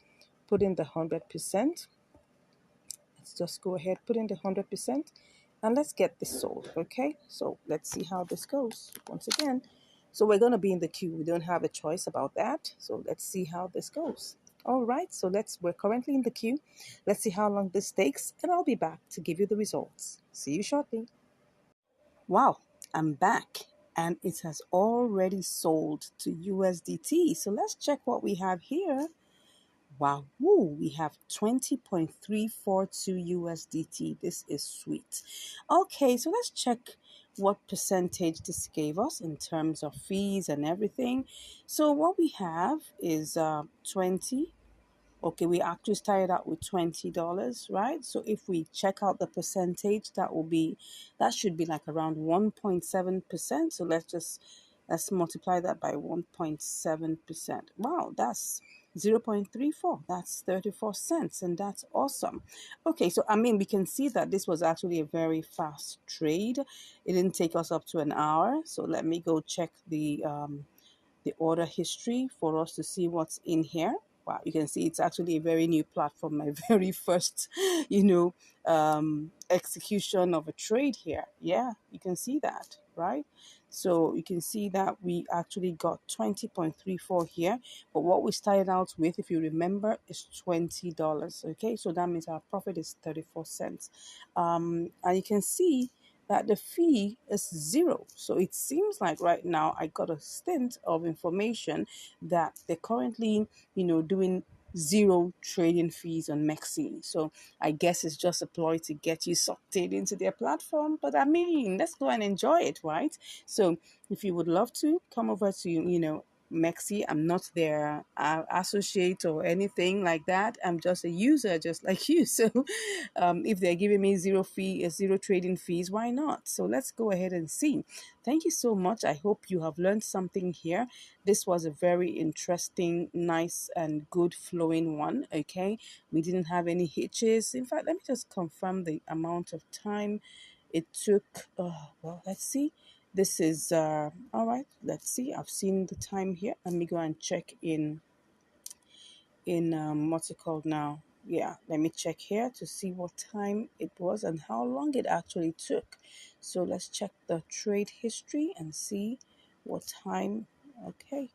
put in the 100%. Let's just go ahead, put in the 100%, and let's get this sold. Okay, so let's see how this goes once again. So we're going to be in the queue. We don't have a choice about that. So let's see how this goes. All right, so we're currently in the queue. Let's see how long this takes, and I'll be back to give you the results. See you shortly. Wow, I'm back, and it has already sold to USDT. So let's check what we have here. Wow, woo, we have 20.342 USDT. This is sweet. Okay, so let's check what percentage this gave us in terms of fees and everything. So what we have is 20. Okay, we actually started out with $20, right? So if we check out the percentage, that should be like around 1.7%. So let's multiply that by 1.7%. Wow, that's 0.34. That's 34 cents, and that's awesome. Okay, so I mean, we can see that this was actually a very fast trade. It didn't take us up to an hour. So let me go check the order history for us to see what's in here. Wow, you can see it's actually a very new platform, my very first, execution of a trade here. Yeah, you can see that, right? So you can see that we actually got 20.34 here, but what we started out with, if you remember, is $20. Okay, so that means our profit is 34 cents. And you can see that the fee is zero. So it seems like right now I got a stint of information that they're currently, doing zero trading fees on Mexi. So I guess it's just a ploy to get you sucked in into their platform. But I mean, let's go and enjoy it, right? So if you would love to come over to, Mexi, I'm not their associate or anything like that. I'm just a user, just like you. So if they're giving me zero trading fees, why not? So let's go ahead and see. Thank you so much. I hope you have learned something here. This was a very interesting, nice, and good flowing one. Okay, we didn't have any hitches. In fact, let me just confirm the amount of time it took. Well, let's see. This is all right. Let's see. I've seen the time here. Let me go and check in what's it called now. Yeah, let me check here to see what time it was and how long it actually took. So let's check the trade history and see what time. Okay,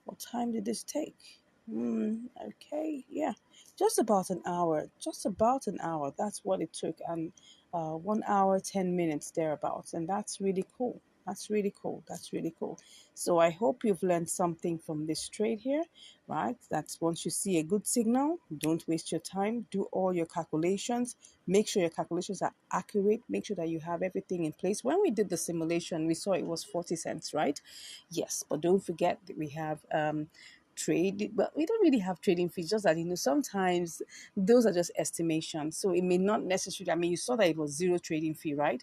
what time did this take? Okay, yeah, just about an hour. Just about an hour. That's what it took, and 1 hour 10 minutes thereabouts, and that's really cool. That's really cool. That's really cool. So I hope you've learned something from this trade here, right? That's once you see a good signal, don't waste your time. Do all your calculations. Make sure your calculations are accurate. Make sure that you have everything in place. When we did the simulation, we saw it was 40 cents, right? Yes, but don't forget that we have trade, but we don't really have trading fees, just that sometimes those are just estimations, so it may not necessarily, I mean, you saw that it was zero trading fee, right?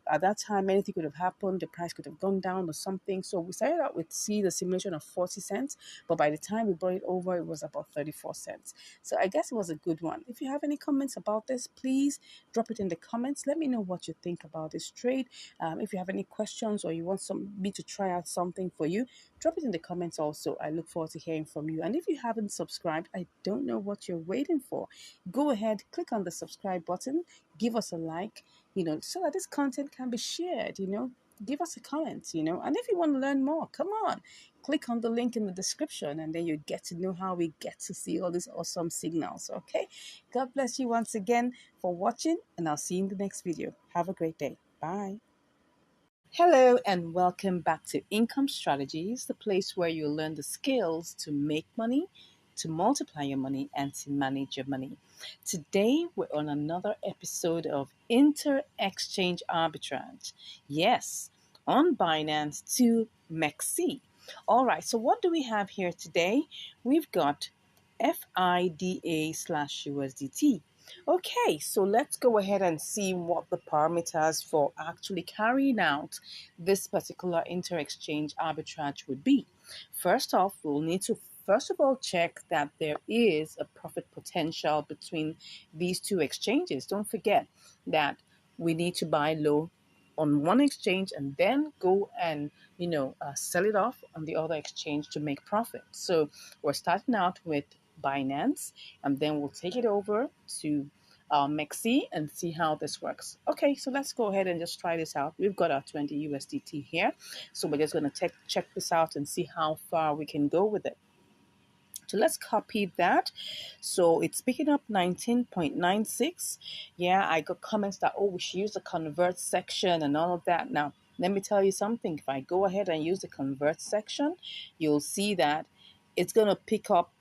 At that time anything could have happened, the price could have gone down or something, so we started out with the simulation of 40 cents, but by the time we brought it over it was about 34 cents. So I guess it was a good one. If you have any comments about this, please drop it in the comments. Let me know what you think about this trade. If you have any questions or you want me to try out something for you, drop it in the comments also. I look forward to hearing from you. And if you haven't subscribed, I don't know what you're waiting for. Go ahead, click on the subscribe button, give us a like, so that this content can be shared, give us a comment, and if you want to learn more, come on, click on the link in the description and then you get to know how we get to see all these awesome signals. Okay, God bless you once again for watching, and I'll see you in the next video. Have a great day. Bye. Hello, and welcome back to Income Strategies, the place where you learn the skills to make money, to multiply your money, and to manage your money. Today, we're on another episode of Inter Exchange Arbitrage. Yes, on Binance to MEXC. All right, so what do we have here today? We've got FIDA/USDT. Okay, so let's go ahead and see what the parameters for actually carrying out this particular inter-exchange arbitrage would be. First off, we'll need to first of all check that there is a profit potential between these two exchanges. Don't forget that we need to buy low on one exchange and then go and sell it off on the other exchange to make profit. So we're starting out with Binance, and then we'll take it over to MEXC and see how this works. Okay, so let's go ahead and just try this out. We've got our 20 USDT here, so we're just going to check this out and see how far we can go with it. So let's copy that. So it's picking up 19.96. Yeah, I got comments that, oh, we should use the convert section and all of that. Now, let me tell you something. If I go ahead and use the convert section, you'll see that it's going to pick up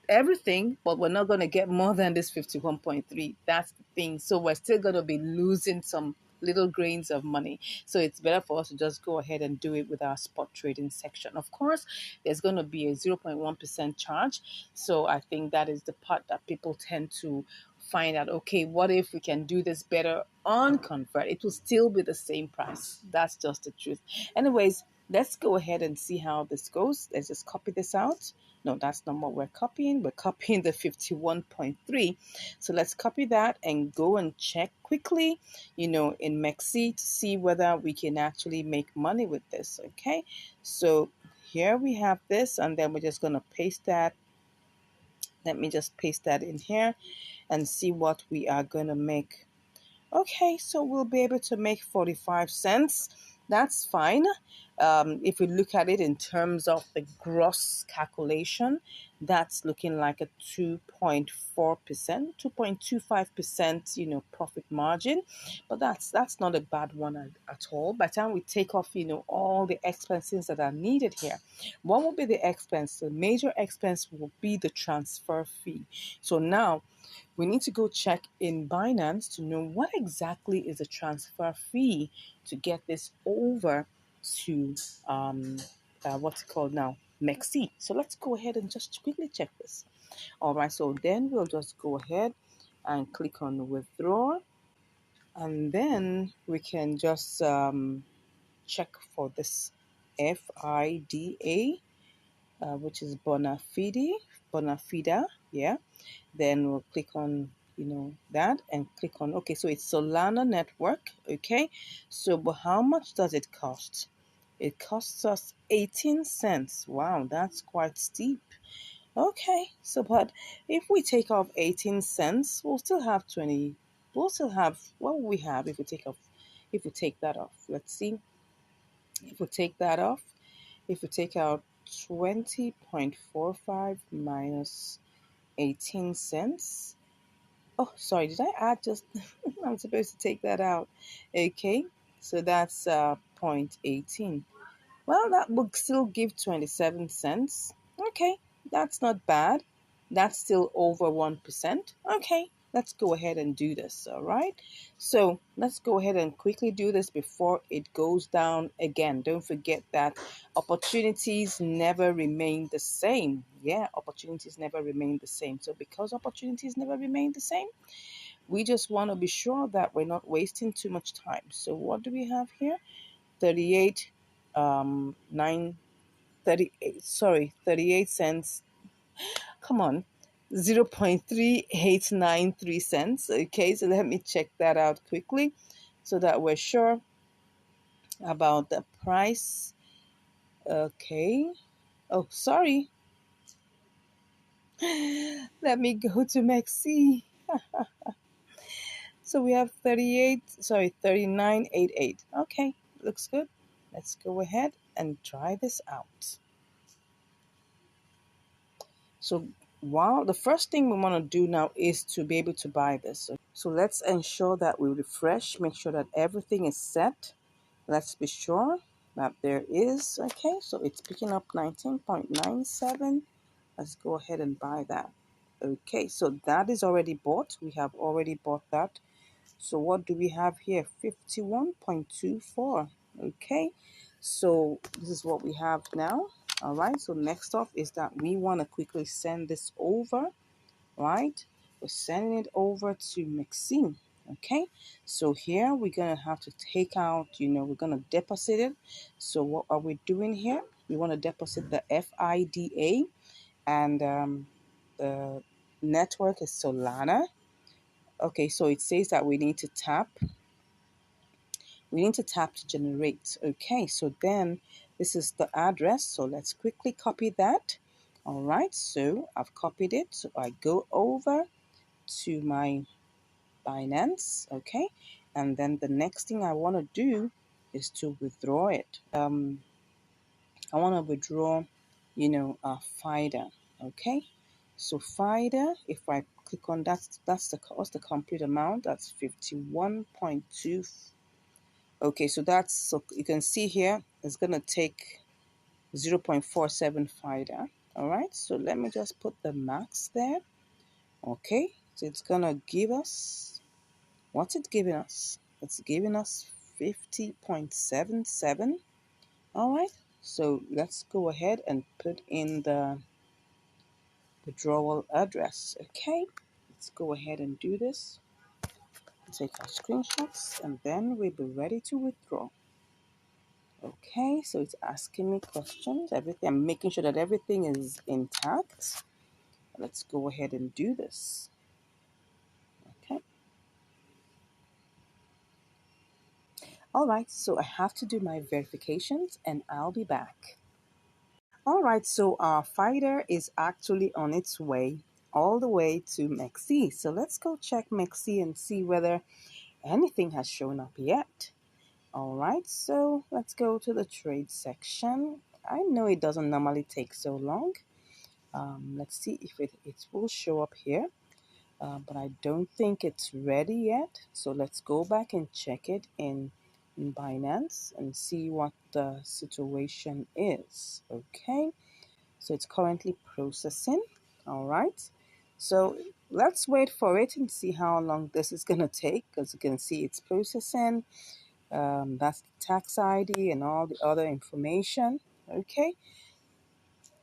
everything, but we're not going to get more than this 51.3. That's the thing. So we're still going to be losing some little grains of money. So it's better for us to just go ahead and do it with our spot trading section. Of course, there's going to be a 0.1% charge. So I think that is the part that people tend to find out, okay, what if we can do this better on convert? It will still be the same price. That's just the truth. Anyways, let's go ahead and see how this goes. Let's just copy this out. No, that's not what we're copying. We're copying the 51.3. So let's copy that and go and check quickly, in MEXC to see whether we can actually make money with this. Okay, so here we have this, and then we're just going to paste that Let me just paste that in here and see what we are going to make. Okay, so we'll be able to make 45 cents. That's fine. If we look at it in terms of the gross calculation, that's looking like a 2.4%, 2.25%, profit margin. But that's not a bad one at all. By the time we take off, all the expenses that are needed here, what will be the expense? The major expense will be the transfer fee. So now we need to go check in Binance to know what exactly is the transfer fee to get this over to what's it called now? Mexi. So let's go ahead and just quickly check this. All right, so then we'll just go ahead and click on withdraw, and then we can just check for this FIDA, which is Bonafide, yeah. Then we'll click on that and click on okay. So it's Solana network. Okay, so but how much does it cost? It costs us 18 cents. Wow, that's quite steep. Okay, so but if we take off 18 cents, we'll still have 20. We'll still have what will we have if we take that off. Let's see. If we take that off, if we take out 20.45 minus 18 cents. Oh, sorry, did I add just, I'm supposed to take that out. Okay, so that's 0.18. Well, that would still give 27 cents. Okay, that's not bad. That's still over 1%. Okay, let's go ahead and do this, all right? So let's go ahead and quickly do this before it goes down again. Don't forget that opportunities never remain the same. Yeah, opportunities never remain the same. So because opportunities never remain the same, we just want to be sure that we're not wasting too much time. So what do we have here? 38 9 38 sorry 38 cents, come on, 0.3893 cents. Okay, so let me check that out quickly so that we're sure about the price. Okay, oh sorry, let me go to Mexi. So we have 39.88. Okay, looks good. Let's go ahead and try this out. So wow, the first thing we want to do now is to be able to buy this. So let's ensure that we refresh, make sure that everything is set. Let's be sure that there is. Okay, so it's picking up 19.97. Let's go ahead and buy that. Okay, so that is already bought. We have already bought that. So what do we have here? 51.24. Okay, so this is what we have now. All right, so next off is that we want to quickly send this over, right? We're sending it over to Maxine. Okay, so here we're gonna have to take out, we're gonna deposit it. So what are we doing here? We want to deposit the FIDA, and the network is Solana. Okay, so it says that we need to tap to generate. Okay, so then this is the address. So let's quickly copy that. All right, so I've copied it. So I go over to my Binance. Okay, and then the next thing I want to do is to withdraw it. I want to withdraw, FIDA. Okay, so FIDA, if I click on that, what's the complete amount? That's 51.2. Okay, so you can see here, it's going to take 0.47 FIDA. All right, so let me just put the max there. Okay, so it's going to give us, what's it giving us? It's giving us 50.77. All right, so let's go ahead and put in the withdrawal address. Okay, let's go ahead and do this. Take our screenshots, and then we'll be ready to withdraw. Okay, so it's asking me questions, everything. I'm making sure that everything is intact. Let's go ahead and do this. Okay. All right, so I have to do my verifications and I'll be back. All right, so our fighter is actually on its way. all the way to MEXC. So let's go check MEXC and see whether anything has shown up yet. All right, so let's go to the trade section. I know it doesn't normally take so long. Let's see if it will show up here. But I don't think it's ready yet. So let's go back and check it in Binance and see what the situation is. Okay, so it's currently processing. All right, so let's wait for it and see how long this is going to take. As you can see, it's processing. That's the tax ID and all the other information. Okay,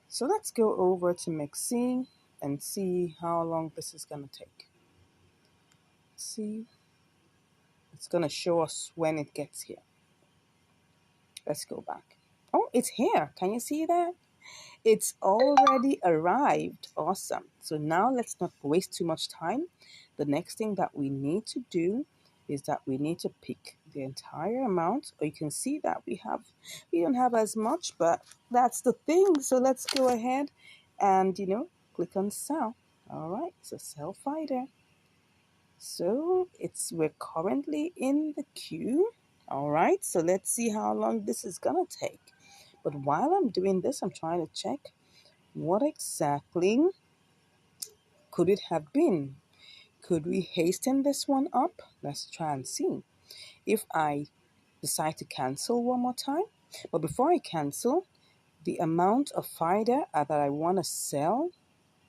so let's go over to Mixing and see how long this is going to take. See, it's going to show us when it gets here. Let's go back. Oh, it's here. Can you see that? It's already arrived. Awesome. So now let's not waste too much time. The next thing that we need to do is that we need to pick the entire amount. Or you can see that we don't have as much, but that's the thing. So let's go ahead and, click on sell. All right. So sell fighter. So we're currently in the queue. All right, so let's see how long this is gonna take. But while I'm doing this, I'm trying to check what exactly could it have been. Could we hasten this one up? Let's try and see. If I decide to cancel one more time, but before I cancel, the amount of FIDA that I want to sell,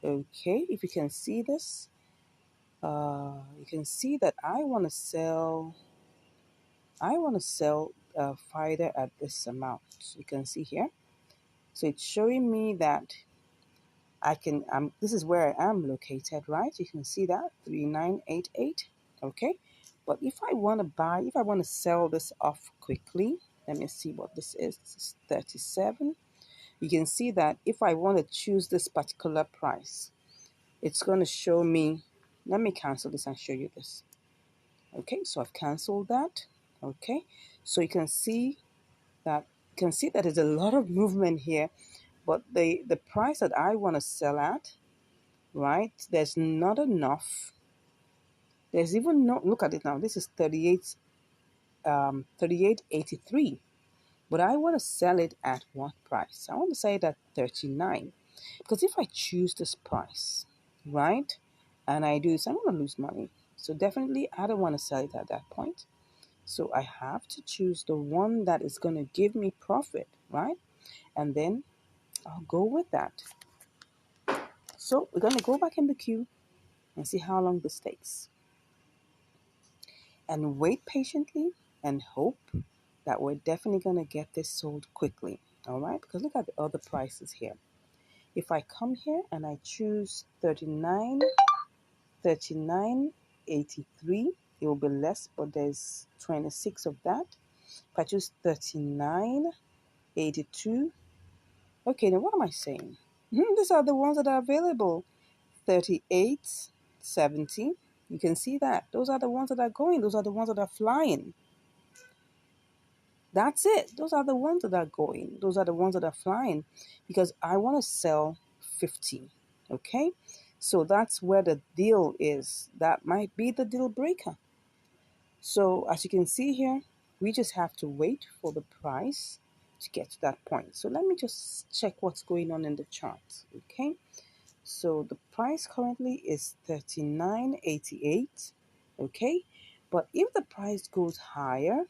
okay, if you can see this, you can see that I want to sell FIDA at this amount. So you can see here. So it's showing me that I can, this is where I am located, right? You can see that, 3988, okay? But if I want to sell this off quickly, let me see what this is. This is 37. You can see that if I want to choose this particular price, it's going to show me, let me cancel this and show you this. Okay, so I've canceled that. Okay, so you can see that there's a lot of movement here, but the price that I want to sell at, right, there's not enough. There's even no, look at it now, this is 38.83, but I want to sell it at what price? I want to sell it at 39, because if I choose this price, right, and I do this, I'm going to lose money. So definitely I don't want to sell it at that point. So I have to choose the one that is going to give me profit, right? And then I'll go with that. So we're going to go back in the queue and see how long this takes. And wait patiently and hope that we're definitely going to get this sold quickly, all right? Because look at the other prices here. If I come here and I choose 39.83, it will be less, but there's 26 of that. If I choose 39.82, okay, then what am I saying? These are the ones that are available. 38.70. You can see that. Those are the ones that are going. Those are the ones that are flying. That's it. Those are the ones that are going. Those are the ones that are flying, because I want to sell 50. Okay? So that's where the deal is. That might be the deal breaker. So as you can see here, we just have to wait for the price to get to that point. So let me just check what's going on in the chart. Okay? So the price currently is 39.88. Okay? But if the price goes higher,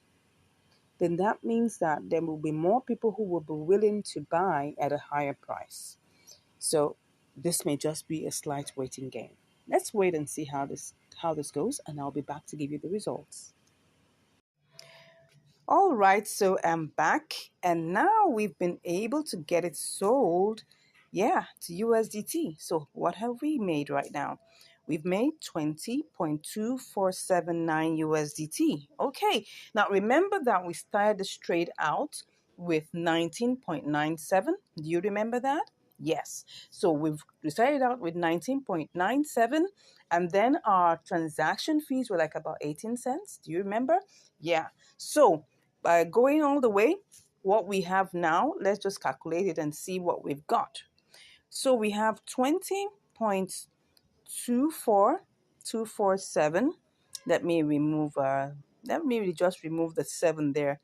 then that means that there will be more people who will be willing to buy at a higher price. So this may just be a slight waiting game. Let's wait and see how this goes, and I'll be back to give you the results. All right, so I'm back, and now we've been able to get it sold, to USDT. So what have we made right now? We've made 20.2479 USDT. Okay, now remember that we started this trade out with 19.97. Do you remember that? Yes. So we started out with 19.97, and then our transaction fees were like about 18 cents. Do you remember? Yeah. So by going all the way, what we have now, let's just calculate it and see what we've got. So we have 24247. Let me just remove the 7 there,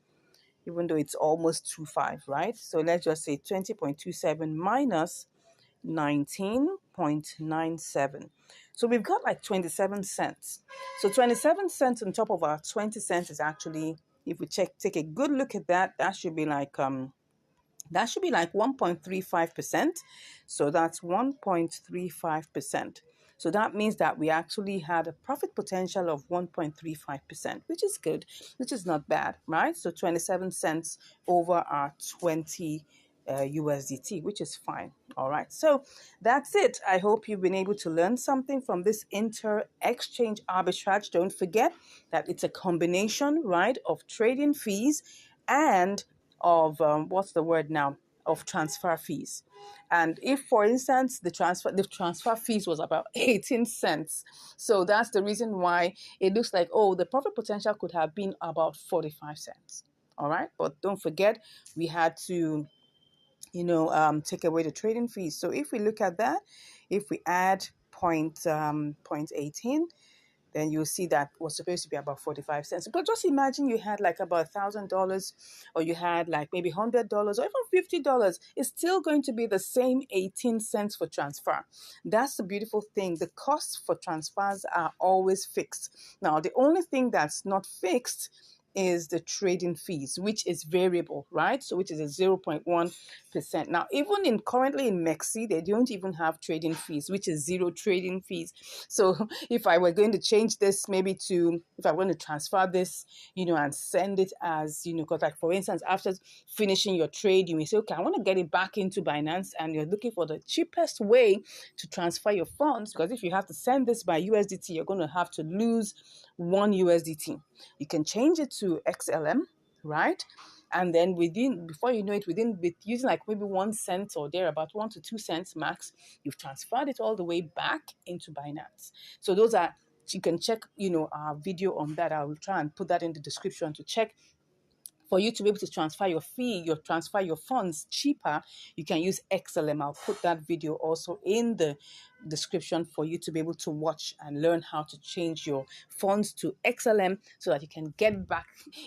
even though it's almost 25, right? So let's just say 20.27 minus 19.97. So we've got like 27 cents. So 27 cents on top of our 20 cents is actually, if we take a good look at that, that should be like 1.35%. So that's 1.35%. So that means that we actually had a profit potential of 1.35%, which is good, which is not bad, right? So 27 cents over our 20 USDT, which is fine. All right. So that's it. I hope you've been able to learn something from this inter-exchange arbitrage. Don't forget that it's a combination, right, of trading fees and of what's the word now, of transfer fees. And if, for instance, the transfer fees was about 18 cents, so that's the reason why it looks like, oh, the profit potential could have been about 45 cents. All right, but don't forget, we had to take away the trading fees. So if we look at that, if we add point 18, then you'll see that was supposed to be about 45 cents. But just imagine you had like about $1,000, or you had like maybe $100 or even $50. It's still going to be the same 18 cents for transfer. That's the beautiful thing. The costs for transfers are always fixed. Now, the only thing that's not fixed is the trading fees, which is variable, right? So which is a 0.1%. Now, even currently in Mexi, they don't even have trading fees, which is zero trading fees. So if I were going to change this, if I want to transfer this, and send it as, because like for instance, after finishing your trade, you may say, okay, I want to get it back into Binance, and you're looking for the cheapest way to transfer your funds, because if you have to send this by USDT, you're going to have to lose 1 USDT. You can change it to XLM, right? And then before you know it, with using like maybe 1 cent or there, about 1 to 2 cents max, you've transferred it all the way back into Binance. So you can check, our video on that. I will try and put that in the description to check. For you to be able to transfer your funds cheaper, you can use XLM. I'll put that video also in the description for you to be able to watch and learn how to change your funds to XLM so that you can get back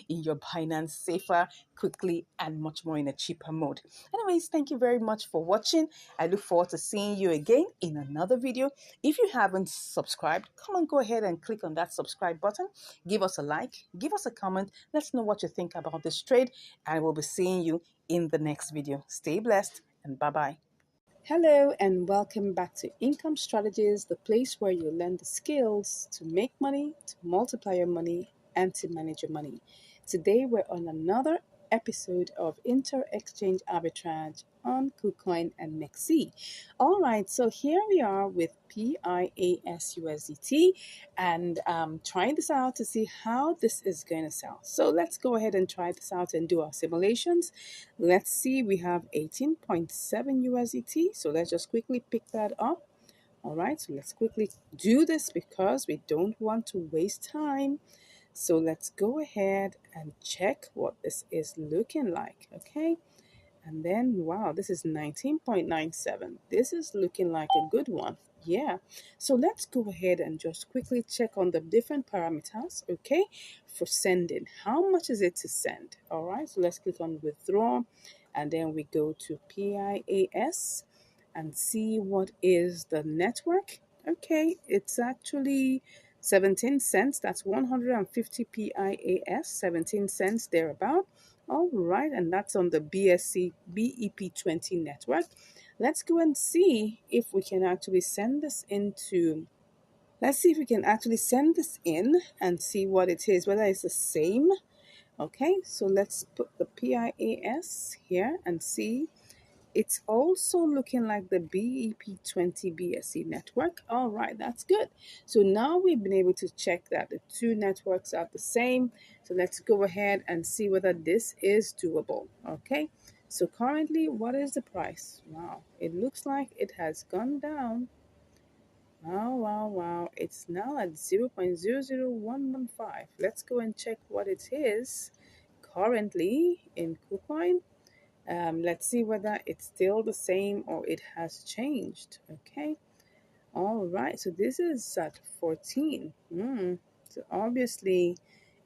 in your Binance safer, quickly, and much more in a cheaper mode. Anyways, thank you very much for watching. I look forward to seeing you again in another video. If you haven't subscribed, come on, go ahead and click on that subscribe button. Give us a like, give us a comment. Let's know what you think about this trade, and we'll be seeing you in the next video. Stay blessed, and bye-bye. Hello and welcome back to Income Strategies, the place where you learn the skills to make money, to multiply your money, and to manage your money. Today we're on another episode of Inter-Exchange Arbitrage on KuCoin and MEXC. All right, so here we are with PIAS and trying this out to see how this is going to sell. So let's go ahead and try this out and do our simulations. Let's see, we have 18.7 USDT. So let's just quickly pick that up. All right, so let's quickly do this because we don't want to waste time. So let's go ahead and check what this is looking like, okay? And then, wow, this is 19.97. This is looking like a good one. Yeah. So let's go ahead and just quickly check on the different parameters, okay, for sending. How much is it to send? All right. So let's click on withdraw, and then we go to PIAS and see what is the network. Okay. It's actually 17 cents. That's 150 PIAS, 17 cents thereabout. All right, and that's on the BSC BEP20 network. Let's go and see if we can actually send this into, let's see if we can actually send this in and see what it is, whether it's the same. Okay, so let's put the PIAS here and see. It's also looking like the BEP20 BSC network. All right, that's good. So now we've been able to check that the two networks are the same. So let's go ahead and see whether this is doable. Okay, so currently, what is the price? Wow, it looks like it has gone down. Wow, wow, wow. It's now at 0.00115. Let's go and check what it is currently in KuCoin. Let's see whether it's still the same or it has changed. Okay. All right, so this is at 14. So obviously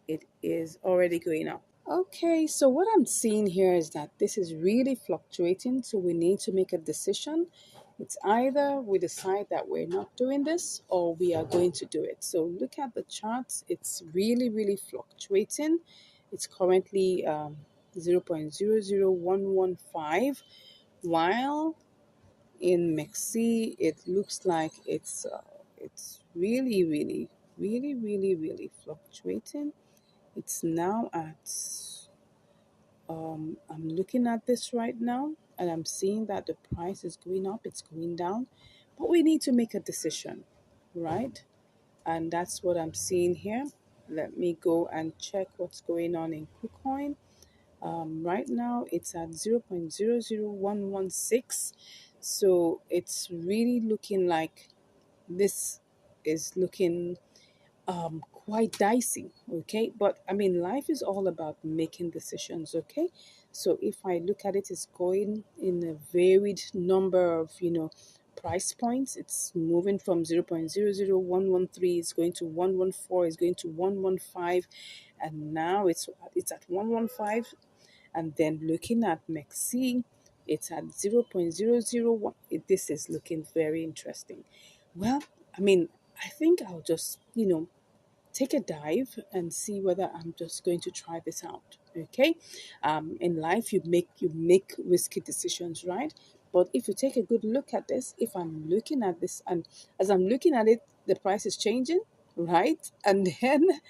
it is already going up. Okay, so what I'm seeing here is that this is really fluctuating, so we need to make a decision. It's either we decide that we're not doing this or we are going to do it. So look at the charts, it's really, really fluctuating. It's currently 0.00115, while in MEXC it looks like it's really, really, really, really, really fluctuating. It's now at I'm looking at this right now and I'm seeing that the price is going up, it's going down, but we need to make a decision, right? And that's what I'm seeing here. Let me go and check what's going on in KuCoin. Right now it's at 0.00116, so it's really looking like this is looking quite dicey. Okay, but I mean life is all about making decisions. Okay, so if I look at it, it's going in a varied number of price points. It's moving from 0.00113, it's going to 114, it's going to 115, and now it's at 115. And then looking at MEXC, it's at 0.001. This is looking very interesting. Well, I mean, I think I'll just take a dive and see whether I'm just going to try this out. Okay, in life you make risky decisions, right? But if you take a good look at this, if I'm looking at this and as I'm looking at it, the price is changing, right? And then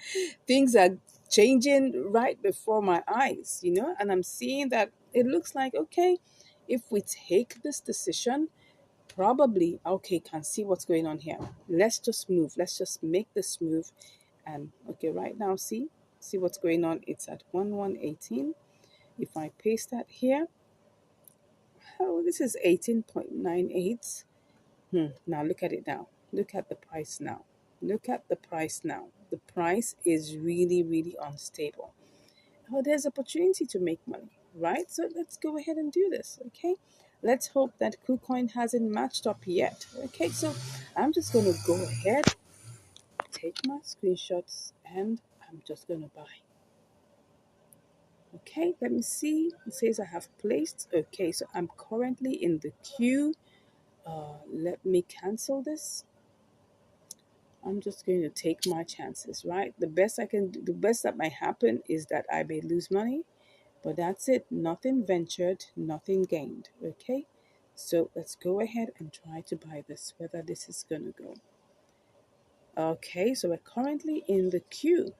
things are changing right before my eyes, and I'm seeing that it looks like okay, if we take this decision, probably okay, can see what's going on here. Let's just move. Let's just make this move. And okay, right now, see what's going on. It's at 1118. If I paste that here, oh, this is 18.98. Now look at it now. Look at the price now. Look at the price now. The price is really, really unstable. Oh, there's opportunity to make money, right? So let's go ahead and do this, okay? Let's hope that KuCoin hasn't matched up yet. Okay, so I'm just going to go ahead, take my screenshots, and I'm just going to buy. Okay, let me see. It says I have placed. Okay, so I'm currently in the queue. Let me cancel this. I'm just going to take my chances, right? The best that might happen is that I may lose money. But that's it. Nothing ventured, nothing gained. Okay? So let's go ahead and try to buy this, whether this is going to go. Okay, so we're currently in the queue.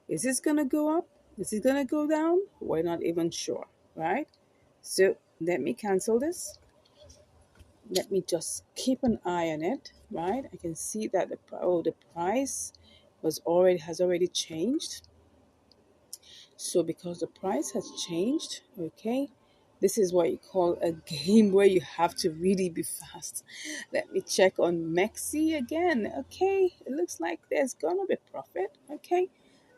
Is this going to go up? Is it going to go down? We're not even sure, right? So let me cancel this. Let me just keep an eye on it, right? I can see that the price has already changed. So because the price has changed, okay, this is what you call a game where you have to really be fast. Let me check on MEXC again. Okay, it looks like there's gonna be profit. Okay,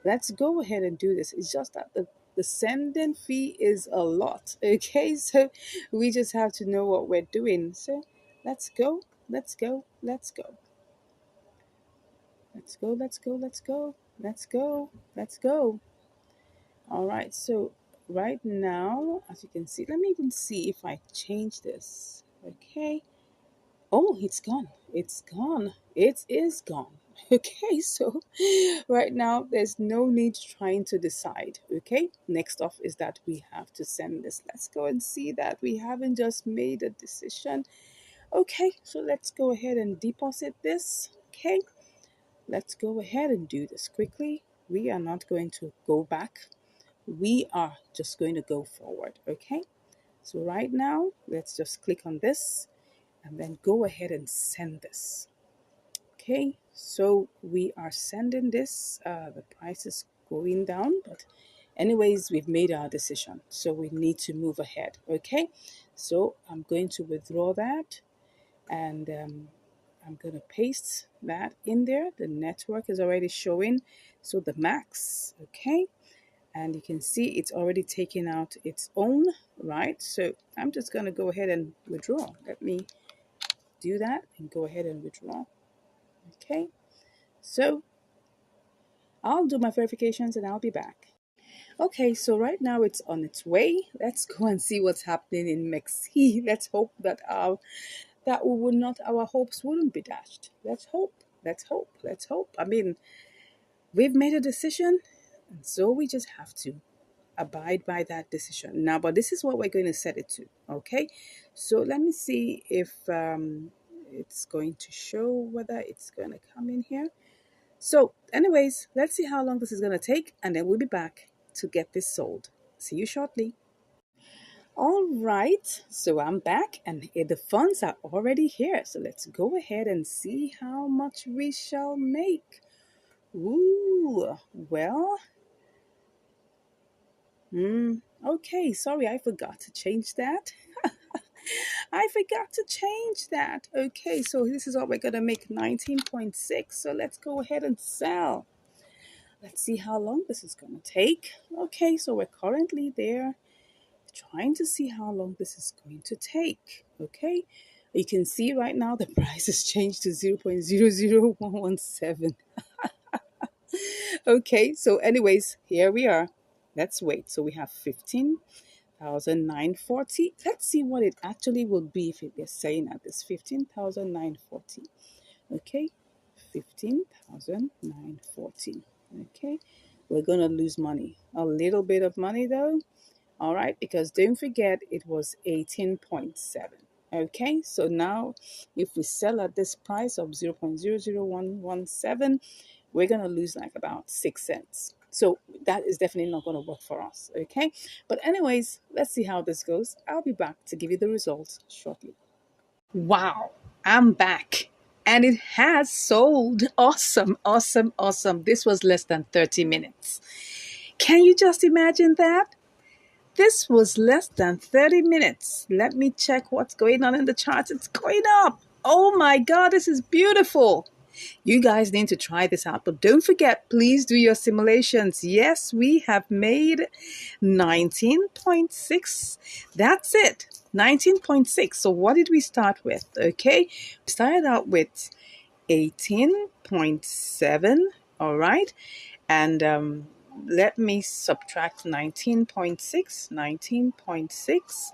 let's go ahead and do this. It's just that the sending fee is a lot. Okay, so we just have to know what we're doing. So let's go, let's go, let's go. Let's go, let's go, let's go, let's go, let's go. All right, so right now, as you can see, let me even see if I change this. Okay. Oh, it's gone. It's gone. It is gone. Okay, so right now there's no need trying to decide. Okay, next off is that we have to send this. Let's go and see that we haven't just made a decision. Okay, so let's go ahead and deposit this. Okay, let's go ahead and do this quickly. We are not going to go back, we are just going to go forward. Okay, so right now let's just click on this and then go ahead and send this. Okay, so we are sending this. The price is going down, but anyways, we've made our decision, so we need to move ahead. Okay, so I'm going to withdraw that, and I'm going to paste that in there. The network is already showing, so the max. Okay, and you can see it's already taken out its own, right? So I'm just going to go ahead and withdraw. Let me do that and go ahead and withdraw. Okay, so I'll do my verifications and I'll be back. Okay, so right now it's on its way. Let's go and see what's happening in Mexico. Let's hope that we will not, our hopes wouldn't be dashed. Let's hope. Let's hope. Let's hope. I mean, we've made a decision, and so we just have to abide by that decision. Now, but this is what we're going to set it to. Okay, so let me see if it's going to show whether it's going to come in here. So anyways, let's see how long this is going to take, and then we'll be back to get this sold. See you shortly. All right, so I'm back and the funds are already here. So let's go ahead and see how much we shall make. Ooh, well, okay, sorry, I forgot to change that. I forgot to change that. Okay, so this is what we're going to make, 19.6. So let's go ahead and sell. Let's see how long this is going to take. Okay, so we're currently there, trying to see how long this is going to take. Okay, you can see right now the price has changed to 0.00117. Okay, so anyways, here we are. Let's wait. So we have 15,940. Let's see what it actually will be if it is saying at this 15,940. Okay, 15,940. Okay, we're gonna lose money, a little bit of money though. All right, because don't forget it was 18.7. Okay, so now if we sell at this price of 0.00117, we're going to lose like about 6 cents. So that is definitely not going to work for us. Okay, but anyways, let's see how this goes. I'll be back to give you the results shortly. Wow, I'm back. And it has sold. Awesome, awesome, awesome. This was less than 30 minutes. Can you just imagine that? This was less than 30 minutes. Let me check what's going on in the charts. It's going up. Oh my God, this is beautiful. You guys need to try this out. But don't forget, please do your simulations. Yes, we have made 19.6. That's it. 19.6. So what did we start with? Okay, we started out with 18.7. All right. And let me subtract 19.6. 19.6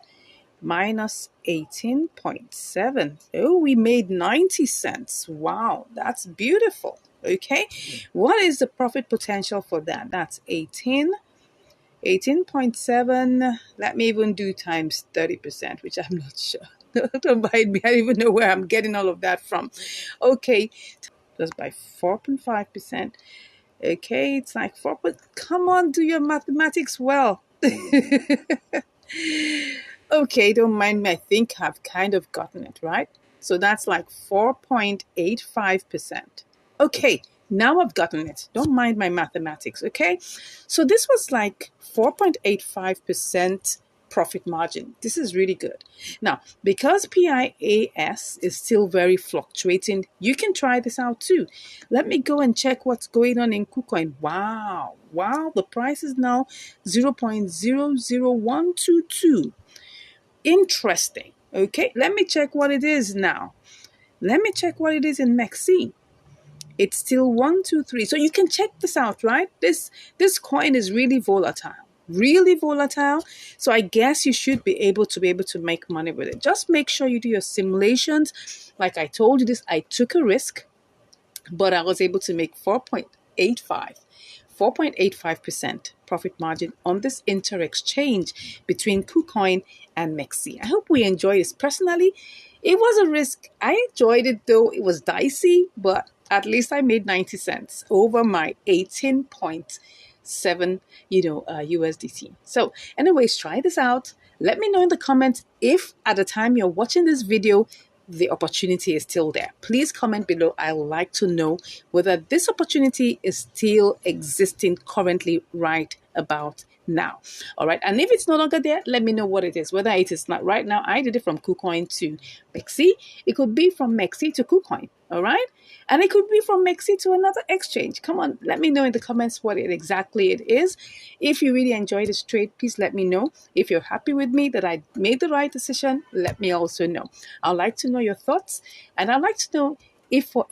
minus 18.7. Oh, we made 90 cents. Wow, that's beautiful. Okay, what is the profit potential for that? That's 18.7. Let me even do times 30%, which I'm not sure. Don't mind me, I don't even know where I'm getting all of that from. Okay, just by 4.5%. Okay, it's like 4, but come on, do your mathematics well. Okay, don't mind me. I think I've kind of gotten it, right? So that's like 4.85%. Okay, now I've gotten it. Don't mind my mathematics, okay? So this was like 4.85% profit margin. This is really good. Now, because PIAS is still very fluctuating, you can try this out too. Let me go and check what's going on in KuCoin. Wow, the price is now 0.00122. Interesting. Okay, let me check what it is now. Let me check what it is in Mexico. It's still 123. So you can check this out, right? This coin is really volatile. Really volatile. So I guess you should be able to make money with it. Just make sure you do your simulations. Like I told you this, I took a risk, but I was able to make 4.85% profit margin on this inter-exchange between KuCoin and Mexi. I hope we enjoy this. Personally, it was a risk. I enjoyed it though. It was dicey, but at least I made 90 cents over my 18.7, USDT. So anyways, try this out. Let me know in the comments if at the time you're watching this video, the opportunity is still there. Please comment below. I would like to know whether this opportunity is still existing currently right about now. All right. And if it's no longer there, let me know what it is. Whether it is not right now, I did it from KuCoin to Mexi. It could be from Mexi to KuCoin. All right. And it could be from Mexi to another exchange. Come on, let me know in the comments what it exactly it is. If you really enjoy this trade, please let me know. If you're happy with me that I made the right decision, let me also know. I'd like to know your thoughts, and I'd like to know if for